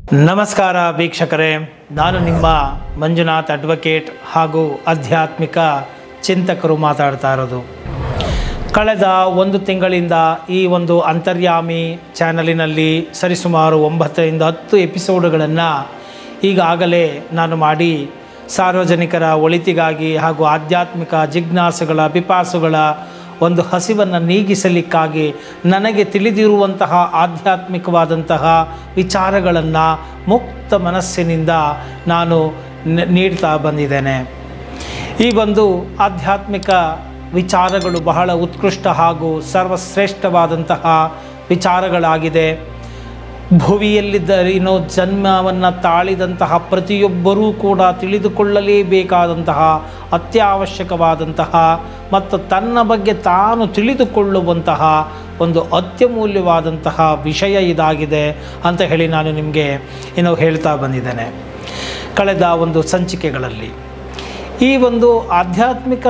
ನಮಸ್ಕಾರ ವೀಕ್ಷಕರೇ, ನಾನು ನಿಮ್ಮ ಮಂಜುನಾಥ್ ಅಡ್ವೊಕೇಟ್ ಹಾಗೂ ಆಧ್ಯಾತ್ಮಿಕ ಚಿಂತಕರು ಮಾತಾಡ್ತಾ ಇರೋದು. ಕಳೆದ ಒಂದು ತಿಂಗಳಿಂದ ಈ ಒಂದು ಅಂತರ್ಯಾಮಿ ಚಾನಲಿನಲ್ಲಿ ಸರಿಸುಮಾರು 9 ರಿಂದ 10 ಎಪಿಸೋಡುಗಳನ್ನು ಈಗಾಗಲೇ ನಾನು ಮಾಡಿ ಸಾರ್ವಜನಿಕರ ಒಳಿತಿಗಾಗಿ ಹಾಗೂ ಆಧ್ಯಾತ್ಮಿಕ ಜಿಜ್ಞಾಸುಗಳ ಪಿಪಾಸುಗಳ ಒಂದು ಹಸಿವನ್ನು ನೀಗಿಸಲಿಕ್ಕಾಗಿ ನನಗೆ ತಿಳಿದಿರುವಂತಹ ಆಧ್ಯಾತ್ಮಿಕವಾದಂತಹ ವಿಚಾರಗಳನ್ನು ಮುಕ್ತ ಮನಸ್ಸಿನಿಂದ ನಾನು ನೀಡ್ತಾ ಬಂದಿದ್ದೇನೆ. ಈ ಒಂದು ಆಧ್ಯಾತ್ಮಿಕ ವಿಚಾರಗಳು ಬಹಳ ಉತ್ಕೃಷ್ಟ ಹಾಗೂ ಸರ್ವಶ್ರೇಷ್ಠವಾದಂತಹ ವಿಚಾರಗಳಾಗಿದೆ. ಭುವಿಯಲ್ಲಿದ್ದರೇನೋ ಜನ್ಮವನ್ನು ತಾಳಿದಂತಹ ಪ್ರತಿಯೊಬ್ಬರೂ ಕೂಡ ತಿಳಿದುಕೊಳ್ಳಲೇಬೇಕಾದಂತಹ ಅತ್ಯವಶ್ಯಕವಾದಂತಹ ಮತ್ತು ತನ್ನ ಬಗ್ಗೆ ತಾನು ತಿಳಿದುಕೊಳ್ಳುವಂತಹ ಒಂದು ಅತ್ಯಮೂಲ್ಯವಾದಂತಹ ವಿಷಯ ಇದಾಗಿದೆ ಅಂತ ಹೇಳಿ ನಾನು ನಿಮಗೆ ಹೇಳ್ತಾ ಬಂದಿದ್ದೇನೆ ಕಳೆದ ಒಂದು ಸಂಚಿಕೆಗಳಲ್ಲಿ. ಈ ಒಂದು ಆಧ್ಯಾತ್ಮಿಕ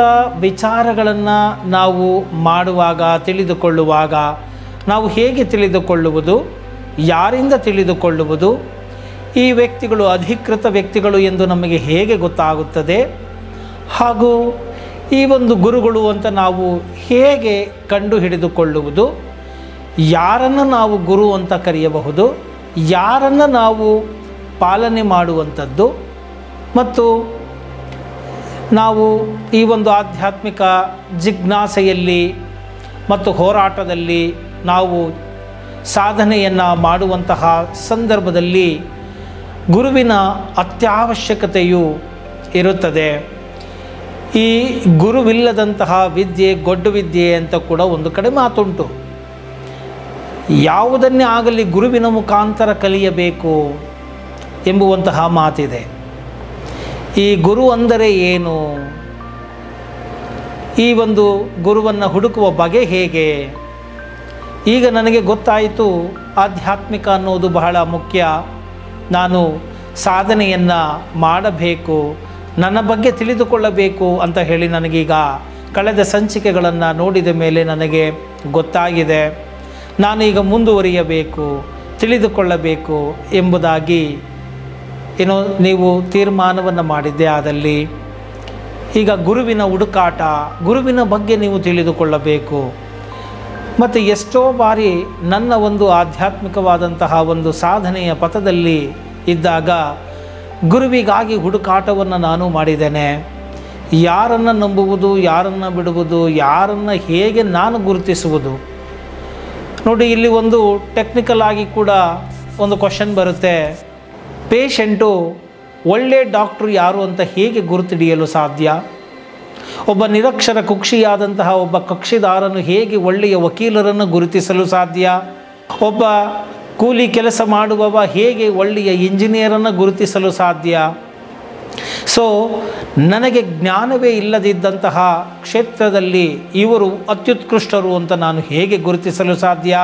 ವಿಚಾರಗಳನ್ನು ನಾವು ಮಾಡುವಾಗ ತಿಳಿದುಕೊಳ್ಳುವಾಗ ನಾವು ಹೇಗೆ ತಿಳಿದುಕೊಳ್ಳುವುದು, ಯಾರಿಂದ ತಿಳಿದುಕೊಳ್ಳುವುದು, ಈ ವ್ಯಕ್ತಿಗಳು ಅಧಿಕೃತ ವ್ಯಕ್ತಿಗಳು ಎಂದು ನಮಗೆ ಹೇಗೆ ಗೊತ್ತಾಗುತ್ತದೆ, ಹಾಗೂ ಈ ಒಂದು ಗುರುಗಳು ಅಂತ ನಾವು ಹೇಗೆ ಕಂಡು ಹಿಡಿದುಕೊಳ್ಳುವುದು, ಯಾರನ್ನು ನಾವು ಗುರು ಅಂತ ಕರೆಯಬಹುದು, ಯಾರನ್ನು ನಾವು ಪಾಲನೆ ಮಾಡುವಂಥದ್ದು, ಮತ್ತು ನಾವು ಈ ಒಂದು ಆಧ್ಯಾತ್ಮಿಕ ಜಿಜ್ಞಾಸೆಯಲ್ಲಿ ಮತ್ತು ಹೋರಾಟದಲ್ಲಿ ನಾವು ಸಾಧನೆಯನ್ನು ಮಾಡುವಂತಹ ಸಂದರ್ಭದಲ್ಲಿ ಗುರುವಿನ ಅತ್ಯವಶ್ಯಕತೆಯು ಇರುತ್ತದೆ. ಈ ಗುರುವಿಲ್ಲದಂತಹ ವಿದ್ಯೆ ಗೊಡ್ಡು ವಿದ್ಯೆ ಅಂತ ಕೂಡ ಒಂದು ಕಡೆ ಮಾತುಂಟು. ಯಾವುದನ್ನೇ ಆಗಲಿ ಗುರುವಿನ ಮುಖಾಂತರ ಕಲಿಯಬೇಕು ಎಂಬುವಂತಹ ಮಾತಿದೆ. ಈ ಗುರು ಅಂದರೆ ಏನು, ಈ ಒಂದು ಗುರುವನ್ನು ಹುಡುಕುವ ಬಗೆ ಹೇಗೆ? ಈಗ ನನಗೆ ಗೊತ್ತಾಯಿತು ಆಧ್ಯಾತ್ಮಿಕ ಅನ್ನೋದು ಬಹಳ ಮುಖ್ಯ. ನಾನು ಸಾಧನೆಯನ್ನು ಮಾಡಬೇಕು, ನನ್ನ ಬಗ್ಗೆ ತಿಳಿದುಕೊಳ್ಳಬೇಕು ಅಂತ ಹೇಳಿ ನನಗೀಗ ಕಳೆದ ಸಂಚಿಕೆಗಳನ್ನು ನೋಡಿದ ಮೇಲೆ ನನಗೆ ಗೊತ್ತಾಗಿದೆ. ನಾನೀಗ ಮುಂದುವರಿಯಬೇಕು, ತಿಳಿದುಕೊಳ್ಳಬೇಕು ಎಂಬುದಾಗಿ ನೀವು ತೀರ್ಮಾನವನ್ನು ಮಾಡಿದ್ದೆ. ಆದಲ್ಲಿ ಈಗ ಗುರುವಿನ ಹುಡುಕಾಟ, ಗುರುವಿನ ಬಗ್ಗೆ ನೀವು ತಿಳಿದುಕೊಳ್ಳಬೇಕು. ಮತ್ತು ಎಷ್ಟೋ ಬಾರಿ ನನ್ನ ಒಂದು ಆಧ್ಯಾತ್ಮಿಕವಾದಂತಹ ಒಂದು ಸಾಧನೆಯ ಪಥದಲ್ಲಿ ಇದ್ದಾಗ ಗುರುವಿಗಾಗಿ ಹುಡುಕಾಟವನ್ನು ನಾನು ಮಾಡಿದ್ದೇನೆ. ಯಾರನ್ನು ನಂಬುವುದು, ಯಾರನ್ನು ಬಿಡುವುದು, ಯಾರನ್ನು ಹೇಗೆ ನಾನು ಗುರುತಿಸುವುದು? ನೋಡಿ, ಇಲ್ಲಿ ಒಂದು ಟೆಕ್ನಿಕಲ್ ಆಗಿ ಕೂಡ ಒಂದು ಕ್ವಶನ್ ಬರುತ್ತೆ. ಪೇಷಂಟು ಒಳ್ಳೆಯ ಡಾಕ್ಟ್ರು ಯಾರು ಅಂತ ಹೇಗೆ ಗುರುತಿಡಿಯಲು ಸಾಧ್ಯ? ಒಬ್ಬ ನಿರಕ್ಷರ ಕುಕ್ಷಿಯಾದಂತಹ ಒಬ್ಬ ಕಕ್ಷಿದಾರನು ಹೇಗೆ ಒಳ್ಳೆಯ ವಕೀಲರನ್ನು ಗುರುತಿಸಲು ಸಾಧ್ಯ? ಒಬ್ಬ ಕೂಲಿ ಕೆಲಸ ಮಾಡುವವ ಹೇಗೆ ಒಳ್ಳೆಯ ಇಂಜಿನಿಯರನ್ನು ಗುರುತಿಸಲು ಸಾಧ್ಯ? ಸೊ ನನಗೆ ಜ್ಞಾನವೇ ಇಲ್ಲದಿದ್ದಂತಹ ಕ್ಷೇತ್ರದಲ್ಲಿ ಇವರು ಅತ್ಯುತ್ಕೃಷ್ಟರು ಅಂತ ನಾನು ಹೇಗೆ ಗುರುತಿಸಲು ಸಾಧ್ಯ?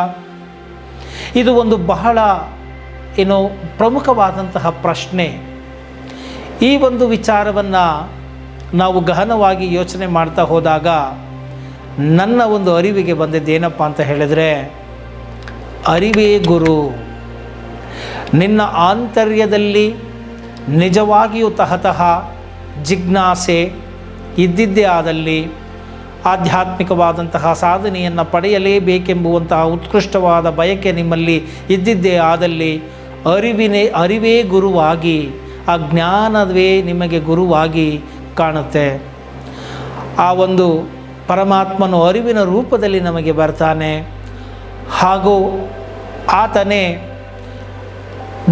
ಇದು ಒಂದು ಬಹಳ ಪ್ರಮುಖವಾದಂತಹ ಪ್ರಶ್ನೆ. ಈ ಒಂದು ವಿಚಾರವನ್ನು ನಾವು ಗಹನವಾಗಿ ಯೋಚನೆ ಮಾಡ್ತಾ ಹೋದಾಗ ನನ್ನ ಒಂದು ಅರಿವಿಗೆ ಬಂದಿದ್ದೇನಪ್ಪ ಅಂತ ಹೇಳಿದರೆ, ಅರಿವೇ ಗುರು. ನಿನ್ನ ಆಂತರ್ಯದಲ್ಲಿ ನಿಜವಾಗಿಯೂ ತಹತಃ ಜಿಜ್ಞಾಸೆ ಇದ್ದಿದ್ದೇ ಆದಲ್ಲಿ, ಆಧ್ಯಾತ್ಮಿಕವಾದಂತಹ ಸಾಧನೆಯನ್ನು ಪಡೆಯಲೇಬೇಕೆಂಬುವಂತಹ ಉತ್ಕೃಷ್ಟವಾದ ಬಯಕೆ ನಿಮ್ಮಲ್ಲಿ ಇದ್ದಿದ್ದೇ ಆದಲ್ಲಿ, ಅರಿವೇ ಗುರುವಾಗಿ, ಆ ಜ್ಞಾನವೇ ನಿಮಗೆ ಗುರುವಾಗಿ ಕಾಣುತ್ತೆ. ಆ ಒಂದು ಪರಮಾತ್ಮನು ಅರಿವಿನ ರೂಪದಲ್ಲಿ ನಮಗೆ ಬರ್ತಾನೆ. ಹಾಗೂ ಆತನೇ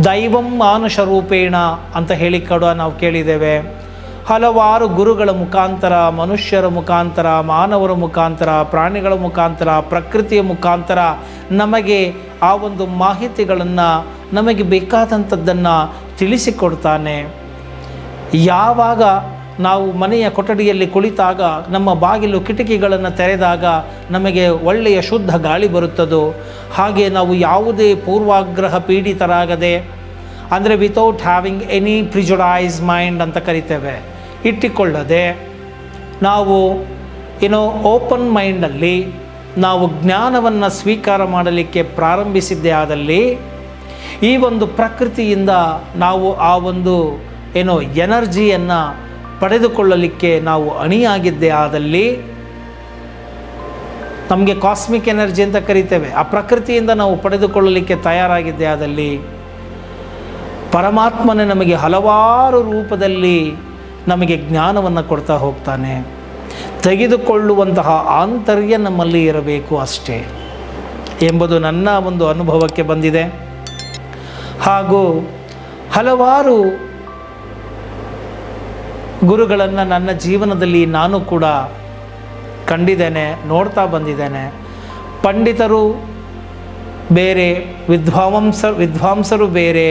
ದೈವಂ ಮಾನುಷ ರೂಪೇಣ ಅಂತ ಹೇಳಿ ಕೂಡ ನಾವು ಕೇಳಿದ್ದೇವೆ. ಹಲವಾರು ಗುರುಗಳ ಮುಖಾಂತರ, ಮನುಷ್ಯರ ಮುಖಾಂತರ, ಮಾನವರ ಮುಖಾಂತರ, ಪ್ರಾಣಿಗಳ ಮುಖಾಂತರ, ಪ್ರಕೃತಿಯ ಮುಖಾಂತರ ನಮಗೆ ಆ ಒಂದು ಮಾಹಿತಿಗಳನ್ನು, ನಮಗೆ ಬೇಕಾದಂಥದ್ದನ್ನು ತಿಳಿಸಿಕೊಡ್ತಾನೆ. ಯಾವಾಗ ನಾವು ಮನೆಯ ಕೊಠಡಿಯಲ್ಲಿ ಕುಳಿತಾಗ ನಮ್ಮ ಬಾಗಿಲು ಕಿಟಕಿಗಳನ್ನು ತೆರೆದಾಗ ನಮಗೆ ಒಳ್ಳೆಯ ಶುದ್ಧ ಗಾಳಿ ಬರುತ್ತದೋ, ಹಾಗೆ ನಾವು ಯಾವುದೇ ಪೂರ್ವಾಗ್ರಹ ಪೀಡಿತರಾಗದೆ, ಅಂದರೆ without having any prejudice mind ಅಂತ ಕರಿತೇವೆ, ಇಟ್ಟುಕೊಳ್ಳದೆ ನಾವು ಓಪನ್ ಮೈಂಡಲ್ಲಿ ನಾವು ಜ್ಞಾನವನ್ನು ಸ್ವೀಕಾರ ಮಾಡಲಿಕ್ಕೆ ಪ್ರಾರಂಭಿಸಿದ್ದೇ ಆದಲ್ಲಿ ಈ ಒಂದು ಪ್ರಕೃತಿಯಿಂದ ನಾವು ಆ ಒಂದು ಏನೋ ಎನರ್ಜಿಯನ್ನು ಪಡೆದುಕೊಳ್ಳಲಿಕ್ಕೆ ನಾವು ಅಣಿಯಾಗಿದ್ದೇ ಆದಲ್ಲಿ, ನಮಗೆ ಕಾಸ್ಮಿಕ್ ಎನರ್ಜಿ ಅಂತ ಕರಿತೇವೆ, ಆ ಪ್ರಕೃತಿಯಿಂದ ನಾವು ಪಡೆದುಕೊಳ್ಳಲಿಕ್ಕೆ ತಯಾರಾಗಿದ್ದೇ ಆದಲ್ಲಿ ಪರಮಾತ್ಮನೇ ನಮಗೆ ಹಲವಾರು ರೂಪದಲ್ಲಿ ನಮಗೆ ಜ್ಞಾನವನ್ನು ಕೊಡ್ತಾ ಹೋಗ್ತಾನೆ. ತೆಗೆದುಕೊಳ್ಳುವಂತಹ ಆಂತರ್ಯ ನಮ್ಮಲ್ಲಿ ಇರಬೇಕು ಅಷ್ಟೇ ಎಂಬುದು ನನ್ನ ಒಂದು ಅನುಭವಕ್ಕೆ ಬಂದಿದೆ. ಹಾಗೂ ಹಲವಾರು ಗುರುಗಳನ್ನು ನನ್ನ ಜೀವನದಲ್ಲಿ ನಾನು ಕೂಡ ಕಂಡಿದ್ದೇನೆ, ನೋಡ್ತಾ ಬಂದಿದ್ದೇನೆ. ಪಂಡಿತರು ಬೇರೆ, ವಿದ್ವಾಂಸರು ಬೇರೆ,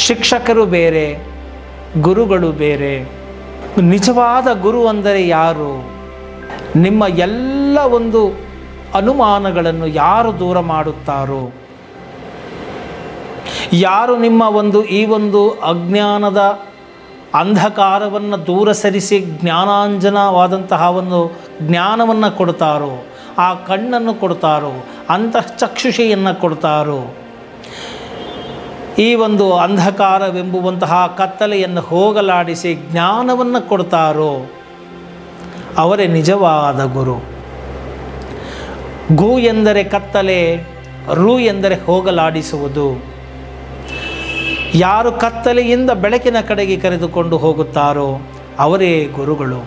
ಶಿಕ್ಷಕರು ಬೇರೆ, ಗುರುಗಳು ಬೇರೆ. ನಿಜವಾದ ಗುರು ಅಂದರೆ ಯಾರು? ನಿಮ್ಮ ಎಲ್ಲ ಒಂದು ಅನುಮಾನಗಳನ್ನು ಯಾರು ದೂರ ಮಾಡುತ್ತಾರೋ, ಯಾರು ನಿಮ್ಮ ಈ ಒಂದು ಅಜ್ಞಾನದ ಅಂಧಕಾರವನ್ನು ದೂರ ಸರಿಸಿ ಜ್ಞಾನಾಂಜನವಾದಂತಹ ಒಂದು ಜ್ಞಾನವನ್ನು ಕೊಡ್ತಾರೋ, ಆ ಕಣ್ಣನ್ನು ಕೊಡ್ತಾರೋ, ಅಂತಃಚಕ್ಷುಷಿಯನ್ನು ಕೊಡ್ತಾರೋ, ಈ ಒಂದು ಅಂಧಕಾರವೆಂಬುವಂತಹ ಕತ್ತಲೆಯನ್ನು ಹೋಗಲಾಡಿಸಿ ಜ್ಞಾನವನ್ನು ಕೊಡ್ತಾರೋ ಅವರೇ ನಿಜವಾದ ಗುರು. ಗು ಎಂದರೆ ಕತ್ತಲೆ, ರು ಎಂದರೆ ಹೋಗಲಾಡಿಸುವುದು. ಯಾರು ಕತ್ತಲೆಯಿಂದ ಬೆಳಕಿನ ಕಡೆಗೆ ಕರೆದುಕೊಂಡು ಹೋಗುತ್ತಾರೋ ಅವರೇ ಗುರುಗಳು.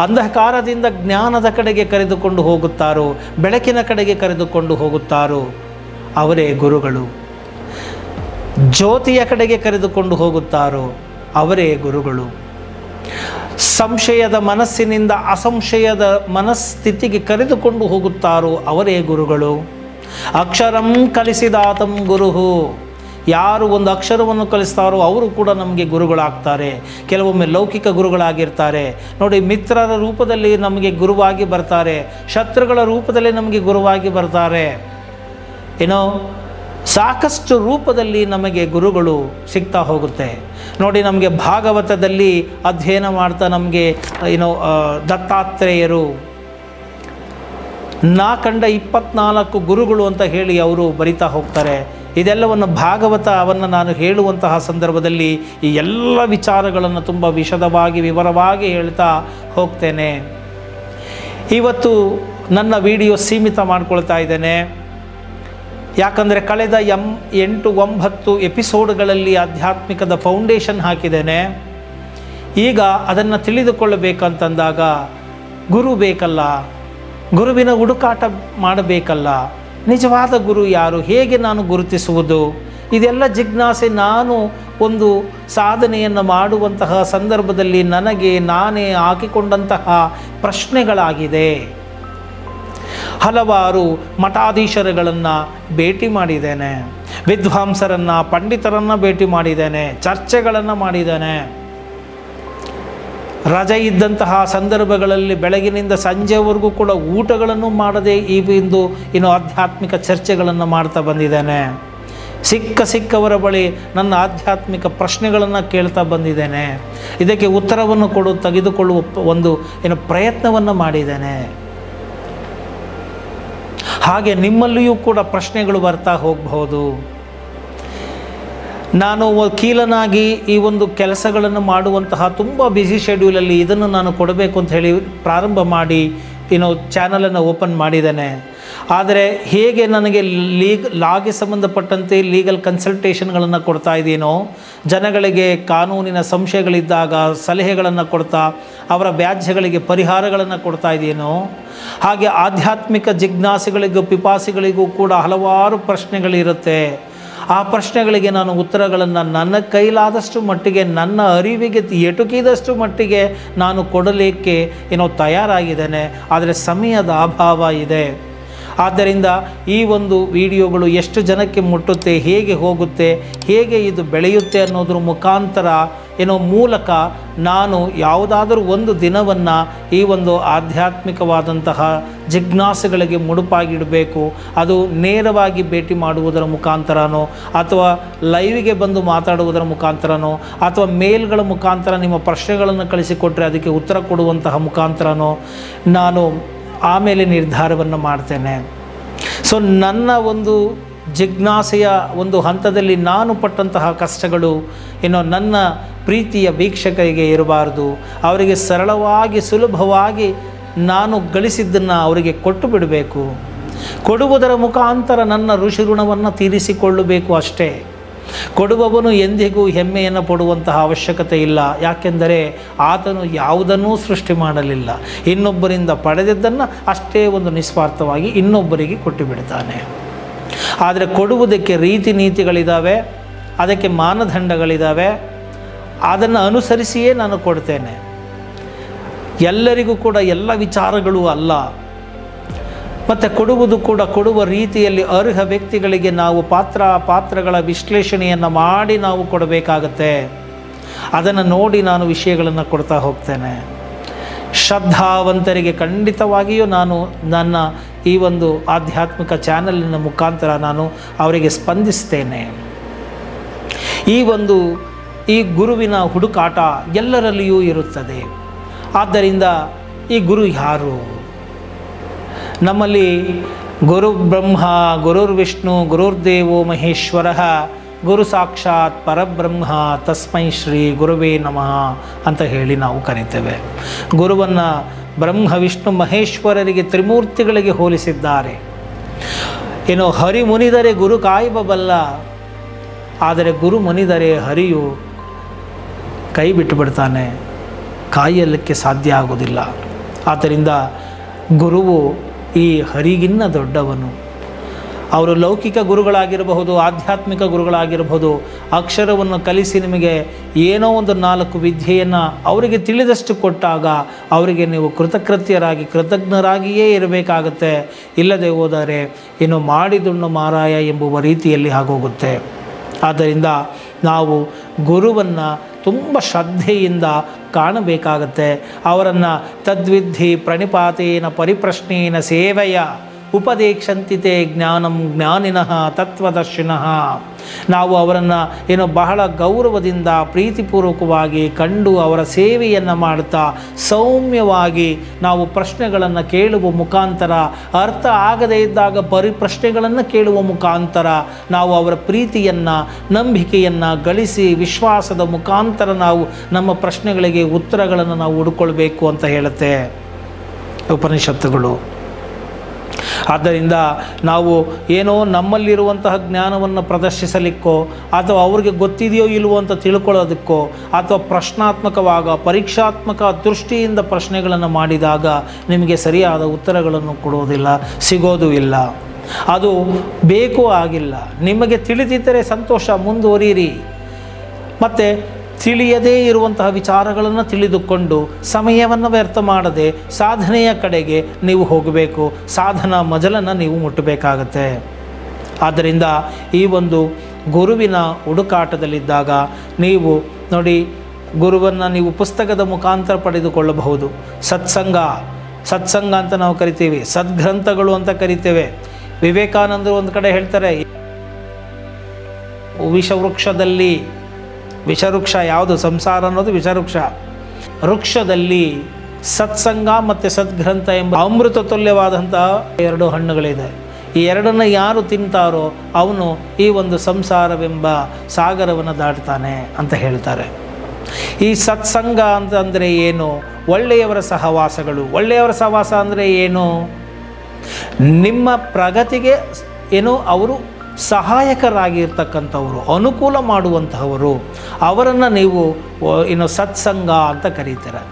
ಅಂಧಕಾರದಿಂದ ಜ್ಞಾನದ ಕಡೆಗೆ ಕರೆದುಕೊಂಡು ಹೋಗುತ್ತಾರೋ, ಬೆಳಕಿನ ಕಡೆಗೆ ಕರೆದುಕೊಂಡು ಹೋಗುತ್ತಾರೋ ಅವರೇ ಗುರುಗಳು. ಜ್ಯೋತಿಯ ಕಡೆಗೆ ಕರೆದುಕೊಂಡು ಹೋಗುತ್ತಾರೋ ಅವರೇ ಗುರುಗಳು. ಸಂಶಯದ ಮನಸ್ಸಿನಿಂದ ಅಸಂಶಯದ ಮನಸ್ಥಿತಿಗೆ ಕರೆದುಕೊಂಡು ಹೋಗುತ್ತಾರೋ ಅವರೇ ಗುರುಗಳು. ಅಕ್ಷರಂ ಕಲಿಸಿದಾತಂ ಗುರುಹು. ಯಾರು ಒಂದು ಅಕ್ಷರವನ್ನು ಕಲಿಸ್ತಾರೋ ಅವರು ಕೂಡ ನಮಗೆ ಗುರುಗಳಾಗ್ತಾರೆ. ಕೆಲವೊಮ್ಮೆ ಲೌಕಿಕ ಗುರುಗಳಾಗಿರ್ತಾರೆ ನೋಡಿ, ಮಿತ್ರರ ರೂಪದಲ್ಲಿ ನಮಗೆ ಗುರುವಾಗಿ ಬರ್ತಾರೆ, ಶತ್ರುಗಳ ರೂಪದಲ್ಲಿ ನಮಗೆ ಗುರುವಾಗಿ ಬರ್ತಾರೆ. ಏನೋ ಸಾಕಷ್ಟು ರೂಪದಲ್ಲಿ ನಮಗೆ ಗುರುಗಳು ಸಿಗ್ತಾ ಹೋಗುತ್ತೆ ನೋಡಿ. ನಮಗೆ ಭಾಗವತದಲ್ಲಿ ಅಧ್ಯಯನ ಮಾಡ್ತಾ ನಮಗೆ ದತ್ತಾತ್ರೇಯರು ನಾ ಕಂಡ 24 ಗುರುಗಳು ಅಂತ ಹೇಳಿ ಅವರು ಬರಿತಾ ಹೋಗ್ತಾರೆ. ಇದೆಲ್ಲವನ್ನು ಭಾಗವತವನ್ನು ನಾನು ಹೇಳುವಂತಹ ಸಂದರ್ಭದಲ್ಲಿ ಈ ಎಲ್ಲ ವಿಚಾರಗಳನ್ನು ತುಂಬ ವಿಶದವಾಗಿ ವಿವರವಾಗಿ ಹೇಳ್ತಾ ಹೋಗ್ತೇನೆ. ಇವತ್ತು ನನ್ನ ವಿಡಿಯೋ ಸೀಮಿತ ಮಾಡ್ಕೊಳ್ತಾ ಇದ್ದೇನೆ. ಯಾಕಂದರೆ ಕಳೆದ 8-9 ಎಪಿಸೋಡ್ಗಳಲ್ಲಿ ಆಧ್ಯಾತ್ಮಿಕದ ಫೌಂಡೇಶನ್ ಹಾಕಿದ್ದೇನೆ. ಈಗ ಅದನ್ನು ತಿಳಿದುಕೊಳ್ಳಬೇಕಂತಂದಾಗ ಗುರು ಬೇಕಲ್ಲ, ಗುರುವಿನ ಹುಡುಕಾಟ ಮಾಡಬೇಕಲ್ಲ. ನಿಜವಾದ ಗುರು ಯಾರು, ಹೇಗೆ ನಾನು ಗುರುತಿಸುವುದು? ಇದೆಲ್ಲ ಜಿಜ್ಞಾಸೆ ನಾನು ಒಂದು ಸಾಧನೆಯನ್ನು ಮಾಡುವಂತಹ ಸಂದರ್ಭದಲ್ಲಿ ನನಗೆ ನಾನೇ ಹಾಕಿಕೊಂಡಂತಹ ಪ್ರಶ್ನೆಗಳಾಗಿದೆ. ಹಲವಾರು ಮಠಾಧೀಶರುಗಳನ್ನು ಭೇಟಿ ಮಾಡಿದ್ದೇನೆ, ವಿದ್ವಾಂಸರನ್ನು, ಪಂಡಿತರನ್ನು ಭೇಟಿ ಮಾಡಿದ್ದೇನೆ, ಚರ್ಚೆಗಳನ್ನು ಮಾಡಿದ್ದೇನೆ. ರಜೆ ಇದ್ದಂತಹ ಸಂದರ್ಭಗಳಲ್ಲಿ ಬೆಳಗಿನಿಂದ ಸಂಜೆವರೆಗೂ ಕೂಡ ಊಟಗಳನ್ನು ಮಾಡದೆ ಇನ್ನು ಆಧ್ಯಾತ್ಮಿಕ ಚರ್ಚೆಗಳನ್ನು ಮಾಡ್ತಾ ಬಂದಿದ್ದೇನೆ. ಸಿಕ್ಕವರ ಬಳಿ ನನ್ನ ಆಧ್ಯಾತ್ಮಿಕ ಪ್ರಶ್ನೆಗಳನ್ನು ಕೇಳ್ತಾ ಬಂದಿದ್ದೇನೆ. ಇದಕ್ಕೆ ಉತ್ತರವನ್ನು ತೆಗೆದುಕೊಳ್ಳುವ ಒಂದು ಪ್ರಯತ್ನವನ್ನು ಮಾಡಿದ್ದೇನೆ. ಹಾಗೆ ನಿಮ್ಮಲ್ಲಿಯೂ ಕೂಡ ಪ್ರಶ್ನೆಗಳು ಬರ್ತಾ ಹೋಗಬಹುದು. ನಾನು ವಕೀಲನಾಗಿ ಈ ಒಂದು ಕೆಲಸಗಳನ್ನು ಮಾಡುವಂತಹ ತುಂಬ ಬ್ಯುಸಿ ಶೆಡ್ಯೂಲಲ್ಲಿ ಇದನ್ನು ನಾನು ಕೊಡಬೇಕು ಅಂತ ಹೇಳಿ ಪ್ರಾರಂಭ ಮಾಡಿ ಚಾನಲನ್ನು ಓಪನ್ ಮಾಡಿದ್ದೇನೆ. ಆದರೆ ಹೇಗೆ ನನಗೆ ಲಾಗೆ ಸಂಬಂಧಪಟ್ಟಂತೆ ಲೀಗಲ್ ಕನ್ಸಲ್ಟೇಷನ್ಗಳನ್ನು ಕೊಡ್ತಾ ಇದ್ದೀನೋ, ಜನಗಳಿಗೆ ಕಾನೂನಿನ ಸಂಶಯಗಳಿದ್ದಾಗ ಸಲಹೆಗಳನ್ನು ಕೊಡ್ತಾ ಅವರ ವ್ಯಾಜ್ಯಗಳಿಗೆ ಪರಿಹಾರಗಳನ್ನು ಕೊಡ್ತಾ ಇದ್ದೀನೋ, ಹಾಗೆ ಆಧ್ಯಾತ್ಮಿಕ ಜಿಜ್ಞಾಸೆಗಳಿಗೂ ಪಿಪಾಸಿಗಳಿಗೂ ಕೂಡ ಹಲವಾರು ಪ್ರಶ್ನೆಗಳಿರುತ್ತೆ. ಆ ಪ್ರಶ್ನೆಗಳಿಗೆ ನಾನು ಉತ್ತರಗಳನ್ನು ನನ್ನ ಕೈಲಾದಷ್ಟು ಮಟ್ಟಿಗೆ, ನನ್ನ ಅರಿವಿಗೆ ಎಟುಕಿದಷ್ಟು ಮಟ್ಟಿಗೆ ನಾನು ಕೊಡಲಿಕ್ಕೆ ತಯಾರಾಗಿದ್ದೇನೆ. ಆದರೆ ಸಮಯದ ಅಭಾವ ಇದೆ. ಆದ್ದರಿಂದ ಈ ಒಂದು ವಿಡಿಯೋಗಳು ಎಷ್ಟು ಜನಕ್ಕೆ ಮುಟ್ಟುತ್ತೆ, ಹೇಗೆ ಹೋಗುತ್ತೆ, ಹೇಗೆ ಇದು ಬೆಳೆಯುತ್ತೆ ಅನ್ನೋದ್ರ ಮುಖಾಂತರ ಮೂಲಕ ನಾನು ಯಾವುದಾದ್ರೂ ಒಂದು ದಿನವನ್ನು ಈ ಒಂದು ಆಧ್ಯಾತ್ಮಿಕವಾದಂತಹ ಜಿಜ್ಞಾಸೆಗಳಿಗೆ ಮುಡುಪಾಗಿಡಬೇಕು. ಅದು ನೇರವಾಗಿ ಭೇಟಿ ಮಾಡುವುದರ ಮುಖಾಂತರನೋ, ಅಥವಾ ಲೈವಿಗೆ ಬಂದು ಮಾತಾಡುವುದರ ಮುಖಾಂತರನೋ, ಅಥವಾ ಮೇಲ್ಗಳ ಮುಖಾಂತರ ನಿಮ್ಮ ಪ್ರಶ್ನೆಗಳನ್ನು ಕಳಿಸಿಕೊಟ್ರೆ ಅದಕ್ಕೆ ಉತ್ತರ ಕೊಡುವಂತಹ ಮುಖಾಂತರನೋ ನಾನು ಆಮೇಲೆ ನಿರ್ಧಾರವನ್ನು ಮಾಡ್ತೇನೆ. ಸೊ ನನ್ನ ಒಂದು ಜಿಜ್ಞಾಸೆಯ ಒಂದು ಹಂತದಲ್ಲಿ ನಾನು ಪಟ್ಟಂತಹ ಕಷ್ಟಗಳು ನನ್ನ ಪ್ರೀತಿಯ ವೀಕ್ಷಕರಿಗೆ ಇರಬಾರ್ದು. ಅವರಿಗೆ ಸರಳವಾಗಿ ಸುಲಭವಾಗಿ ನಾನು ಗಳಿಸಿದ್ದನ್ನು ಅವರಿಗೆ ಕೊಟ್ಟು ಬಿಡಬೇಕು. ಕೊಡುವುದರ ಮುಖಾಂತರ ನನ್ನ ಋಷಿ ಋಣವನ್ನು ತೀರಿಸಿಕೊಳ್ಳಬೇಕು ಅಷ್ಟೇ. ಕೊಡುವವನು ಎಂದಿಗೂ ಹೆಮ್ಮೆಯನ್ನು ಪಡುವಂತಹ ಅವಶ್ಯಕತೆ ಇಲ್ಲ. ಯಾಕೆಂದರೆ ಆತನು ಯಾವುದನ್ನೂ ಸೃಷ್ಟಿ ಮಾಡಲಿಲ್ಲ. ಇನ್ನೊಬ್ಬರಿಂದ ಪಡೆದಿದ್ದನ್ನು ಅಷ್ಟೇ ಒಂದು ನಿಸ್ವಾರ್ಥವಾಗಿ ಇನ್ನೊಬ್ಬರಿಗೆ ಕೊಟ್ಟು ಬಿಡ್ತಾನೆ. ಆದರೆ ಕೊಡುವುದಕ್ಕೆ ರೀತಿ ನೀತಿಗಳಿದ್ದಾವೆ, ಅದಕ್ಕೆ ಮಾನದಂಡಗಳಿದ್ದಾವೆ. ಅದನ್ನು ಅನುಸರಿಸಿಯೇ ನಾನು ಕೊಡ್ತೇನೆ. ಎಲ್ಲರಿಗೂ ಕೂಡ ಎಲ್ಲ ವಿಚಾರಗಳು ಅಲ್ಲ. ಮತ್ತು ಕೊಡುವುದು ಕೂಡ ಕೊಡುವ ರೀತಿಯಲ್ಲಿ ಅರ್ಹ ವ್ಯಕ್ತಿಗಳಿಗೆ ನಾವು ಪಾತ್ರಗಳ ವಿಶ್ಲೇಷಣೆಯನ್ನು ಮಾಡಿ ನಾವು ಕೊಡಬೇಕಾಗತ್ತೆ. ಅದನ್ನು ನೋಡಿ ನಾನು ವಿಷಯಗಳನ್ನು ಕೊಡ್ತಾ ಹೋಗ್ತೇನೆ. ಶ್ರದ್ಧಾವಂತರಿಗೆ ಖಂಡಿತವಾಗಿಯೂ ನಾನು ನನ್ನ ಈ ಒಂದು ಆಧ್ಯಾತ್ಮಿಕ ಚಾನಲಿನ ಮುಖಾಂತರ ನಾನು ಅವರಿಗೆ ಸ್ಪಂದಿಸ್ತೇನೆ. ಈ ಗುರುವಿನ ಹುಡುಕಾಟ ಎಲ್ಲರಲ್ಲಿಯೂ ಇರುತ್ತದೆ. ಆದ್ದರಿಂದ ಈ ಗುರು ಯಾರು? ನಮ್ಮಲ್ಲಿ ಗುರು ಬ್ರಹ್ಮ, ಗುರುರ್ವಿಷ್ಣು, ಗುರುರ್ದೇವೋ ಮಹೇಶ್ವರ, ಗುರು ಸಾಕ್ಷಾತ್ ಪರಬ್ರಹ್ಮ, ತಸ್ಮೈ ಶ್ರೀ ಗುರುವೇ ನಮಃ ಅಂತ ಹೇಳಿ ನಾವು ಕರೀತೇವೆ. ಗುರುವನ್ನು ಬ್ರಹ್ಮ, ವಿಷ್ಣು, ಮಹೇಶ್ವರರಿಗೆ ತ್ರಿಮೂರ್ತಿಗಳಿಗೆ ಹೋಲಿಸಿದ್ದಾರೆ. ಹರಿ ಮುನಿದರೆ ಗುರು ಕಾಯಬಲ್ಲ, ಆದರೆ ಗುರು ಮುನಿದರೆ ಹರಿಯು ಕೈ ಬಿಟ್ಟು ಬಿಡ್ತಾನೆ, ಕಾಯಲಿಕ್ಕೆ ಸಾಧ್ಯ ಆಗೋದಿಲ್ಲ. ಆದ್ದರಿಂದ ಗುರುವು ಈ ಹರಿಗಿನ್ನ ದೊಡ್ಡವನು. ಅವರು ಲೌಕಿಕ ಗುರುಗಳಾಗಿರಬಹುದು, ಆಧ್ಯಾತ್ಮಿಕ ಗುರುಗಳಾಗಿರಬಹುದು. ಅಕ್ಷರವನ್ನು ಕಲಿಸಿ ನಿಮಗೆ ಏನೋ ಒಂದು 4 ವಿದ್ಯೆಯನ್ನು ಅವರಿಗೆ ತಿಳಿದಷ್ಟು ಕೊಟ್ಟಾಗ ಅವರಿಗೆ ನೀವು ಕೃತಜ್ಞರಾಗಿಯೇ ಇರಬೇಕಾಗತ್ತೆ. ಇಲ್ಲದೆ ಹೋದರೆ ಮಾಡಿದುಣ್ಣು ಮಾರಾಯ ಎಂಬುವ ರೀತಿಯಲ್ಲಿ ಆಗೋಗುತ್ತೆ. ಆದ್ದರಿಂದ ನಾವು ಗುರುವನ್ನು ತುಂಬ ಶ್ರದ್ಧೆಯಿಂದ ಕಾಣಬೇಕಾಗತ್ತೆ. ಅವರನ್ನು ತದ್ವಿಧಿ ಪ್ರಣಿಪಾತೇನ ಪರಿಪ್ರಶ್ನೇನ ಸೇವೆಯ ಉಪದೇಕ್ಷಂತಿತೆ ಜ್ಞಾನಂ ಜ್ಞಾನಿನಃ ತತ್ವದರ್ಶಿನಃ. ನಾವು ಅವರನ್ನು ಬಹಳ ಗೌರವದಿಂದ ಪ್ರೀತಿಪೂರ್ವಕವಾಗಿ ಕಂಡು ಅವರ ಸೇವೆಯನ್ನು ಮಾಡುತ್ತಾ ಸೌಮ್ಯವಾಗಿ ನಾವು ಪ್ರಶ್ನೆಗಳನ್ನು ಕೇಳುವ ಮುಖಾಂತರ, ಅರ್ಥ ಆಗದೇ ಇದ್ದಾಗ ಪರಿಪ್ರಶ್ನೆಗಳನ್ನು ಕೇಳುವ ಮುಖಾಂತರ ನಾವು ಅವರ ಪ್ರೀತಿಯನ್ನು, ನಂಬಿಕೆಯನ್ನು ಗಳಿಸಿ ವಿಶ್ವಾಸದ ಮುಖಾಂತರ ನಾವು ನಮ್ಮ ಪ್ರಶ್ನೆಗಳಿಗೆ ಉತ್ತರಗಳನ್ನು ನಾವು ಹುಡುಕೊಳ್ಬೇಕು ಅಂತ ಹೇಳುತ್ತೆ ಉಪನಿಷತ್ತುಗಳು. ಆದ್ದರಿಂದ ನಾವು ನಮ್ಮಲ್ಲಿರುವಂತಹ ಜ್ಞಾನವನ್ನು ಪ್ರದರ್ಶಿಸಲಿಕ್ಕೋ ಅಥವಾ ಅವ್ರಿಗೆ ಗೊತ್ತಿದೆಯೋ ಇಲ್ವೋ ಅಂತ ತಿಳ್ಕೊಳ್ಳೋದಕ್ಕೋ ಅಥವಾ ಪರೀಕ್ಷಾತ್ಮಕ ದೃಷ್ಟಿಯಿಂದ ಪ್ರಶ್ನೆಗಳನ್ನು ಮಾಡಿದಾಗ ನಿಮಗೆ ಸರಿಯಾದ ಉತ್ತರಗಳನ್ನು ಕೊಡುವುದಿಲ್ಲ, ಸಿಗೋದು ಇಲ್ಲ. ಅದು ಬೇಕೂ ಆಗಿಲ್ಲ. ನಿಮಗೆ ತಿಳಿದಿದ್ದರೆ ಸಂತೋಷ, ಮುಂದುವರಿಯಿರಿ. ಮತ್ತು ತಿಳಿಯದೇ ಇರುವಂತಹ ವಿಚಾರಗಳನ್ನು ತಿಳಿದುಕೊಂಡು ಸಮಯವನ್ನು ವ್ಯರ್ಥ ಮಾಡದೆ ಸಾಧನೆಯ ಕಡೆಗೆ ನೀವು ಹೋಗಬೇಕು. ಸಾಧನಾ ಮಜಲನ್ನು ನೀವು ಮುಟ್ಟಬೇಕಾಗತ್ತೆ. ಆದ್ದರಿಂದ ಈ ಒಂದು ಗುರುವಿನ ಹುಡುಕಾಟದಲ್ಲಿದ್ದಾಗ ನೀವು ನೋಡಿ, ಗುರುವನ್ನು ನೀವು ಪುಸ್ತಕದ ಮುಖಾಂತರ ಪಡೆದುಕೊಳ್ಳಬಹುದು. ಸತ್ಸಂಗ ಅಂತ ನಾವು ಕರಿತೀವಿ, ಸದ್ಗ್ರಂಥಗಳು ಅಂತ ಕರಿತೇವೆ. ವಿವೇಕಾನಂದರು ಒಂದು ಕಡೆ ಹೇಳ್ತಾರೆ, ವಿಷವೃಕ್ಷ ಯಾವುದು? ಸಂಸಾರ ಅನ್ನೋದು ವೃಕ್ಷದಲ್ಲಿ ಸತ್ಸಂಗ ಮತ್ತು ಸದ್ಗ್ರಂಥ ಎಂಬ ಅಮೃತ ತುಲ್ಯವಾದಂತಹ 2 ಹಣ್ಣುಗಳಿದೆ. ಈ ಎರಡನ್ನು ಯಾರು ತಿಂತಾರೋ ಅವನು ಈ ಒಂದು ಸಂಸಾರವೆಂಬ ಸಾಗರವನ್ನು ದಾಟ್ತಾನೆ ಅಂತ ಹೇಳ್ತಾರೆ. ಈ ಸತ್ಸಂಗ ಅಂತಂದರೆ ಏನು? ಒಳ್ಳೆಯವರ ಸಹವಾಸಗಳು. ಒಳ್ಳೆಯವರ ಸಹವಾಸ ಅಂದರೆ ಏನು? ನಿಮ್ಮ ಪ್ರಗತಿಗೆ ಅವರು ಸಹಾಯಕರಾಗಿರ್ತಕ್ಕಂಥವರು, ಅನುಕೂಲ ಮಾಡುವಂತಹವರು, ಅವರನ್ನು ನೀವು ಸತ್ಸಂಗ ಅಂತ ಕರೀತಾರೆ.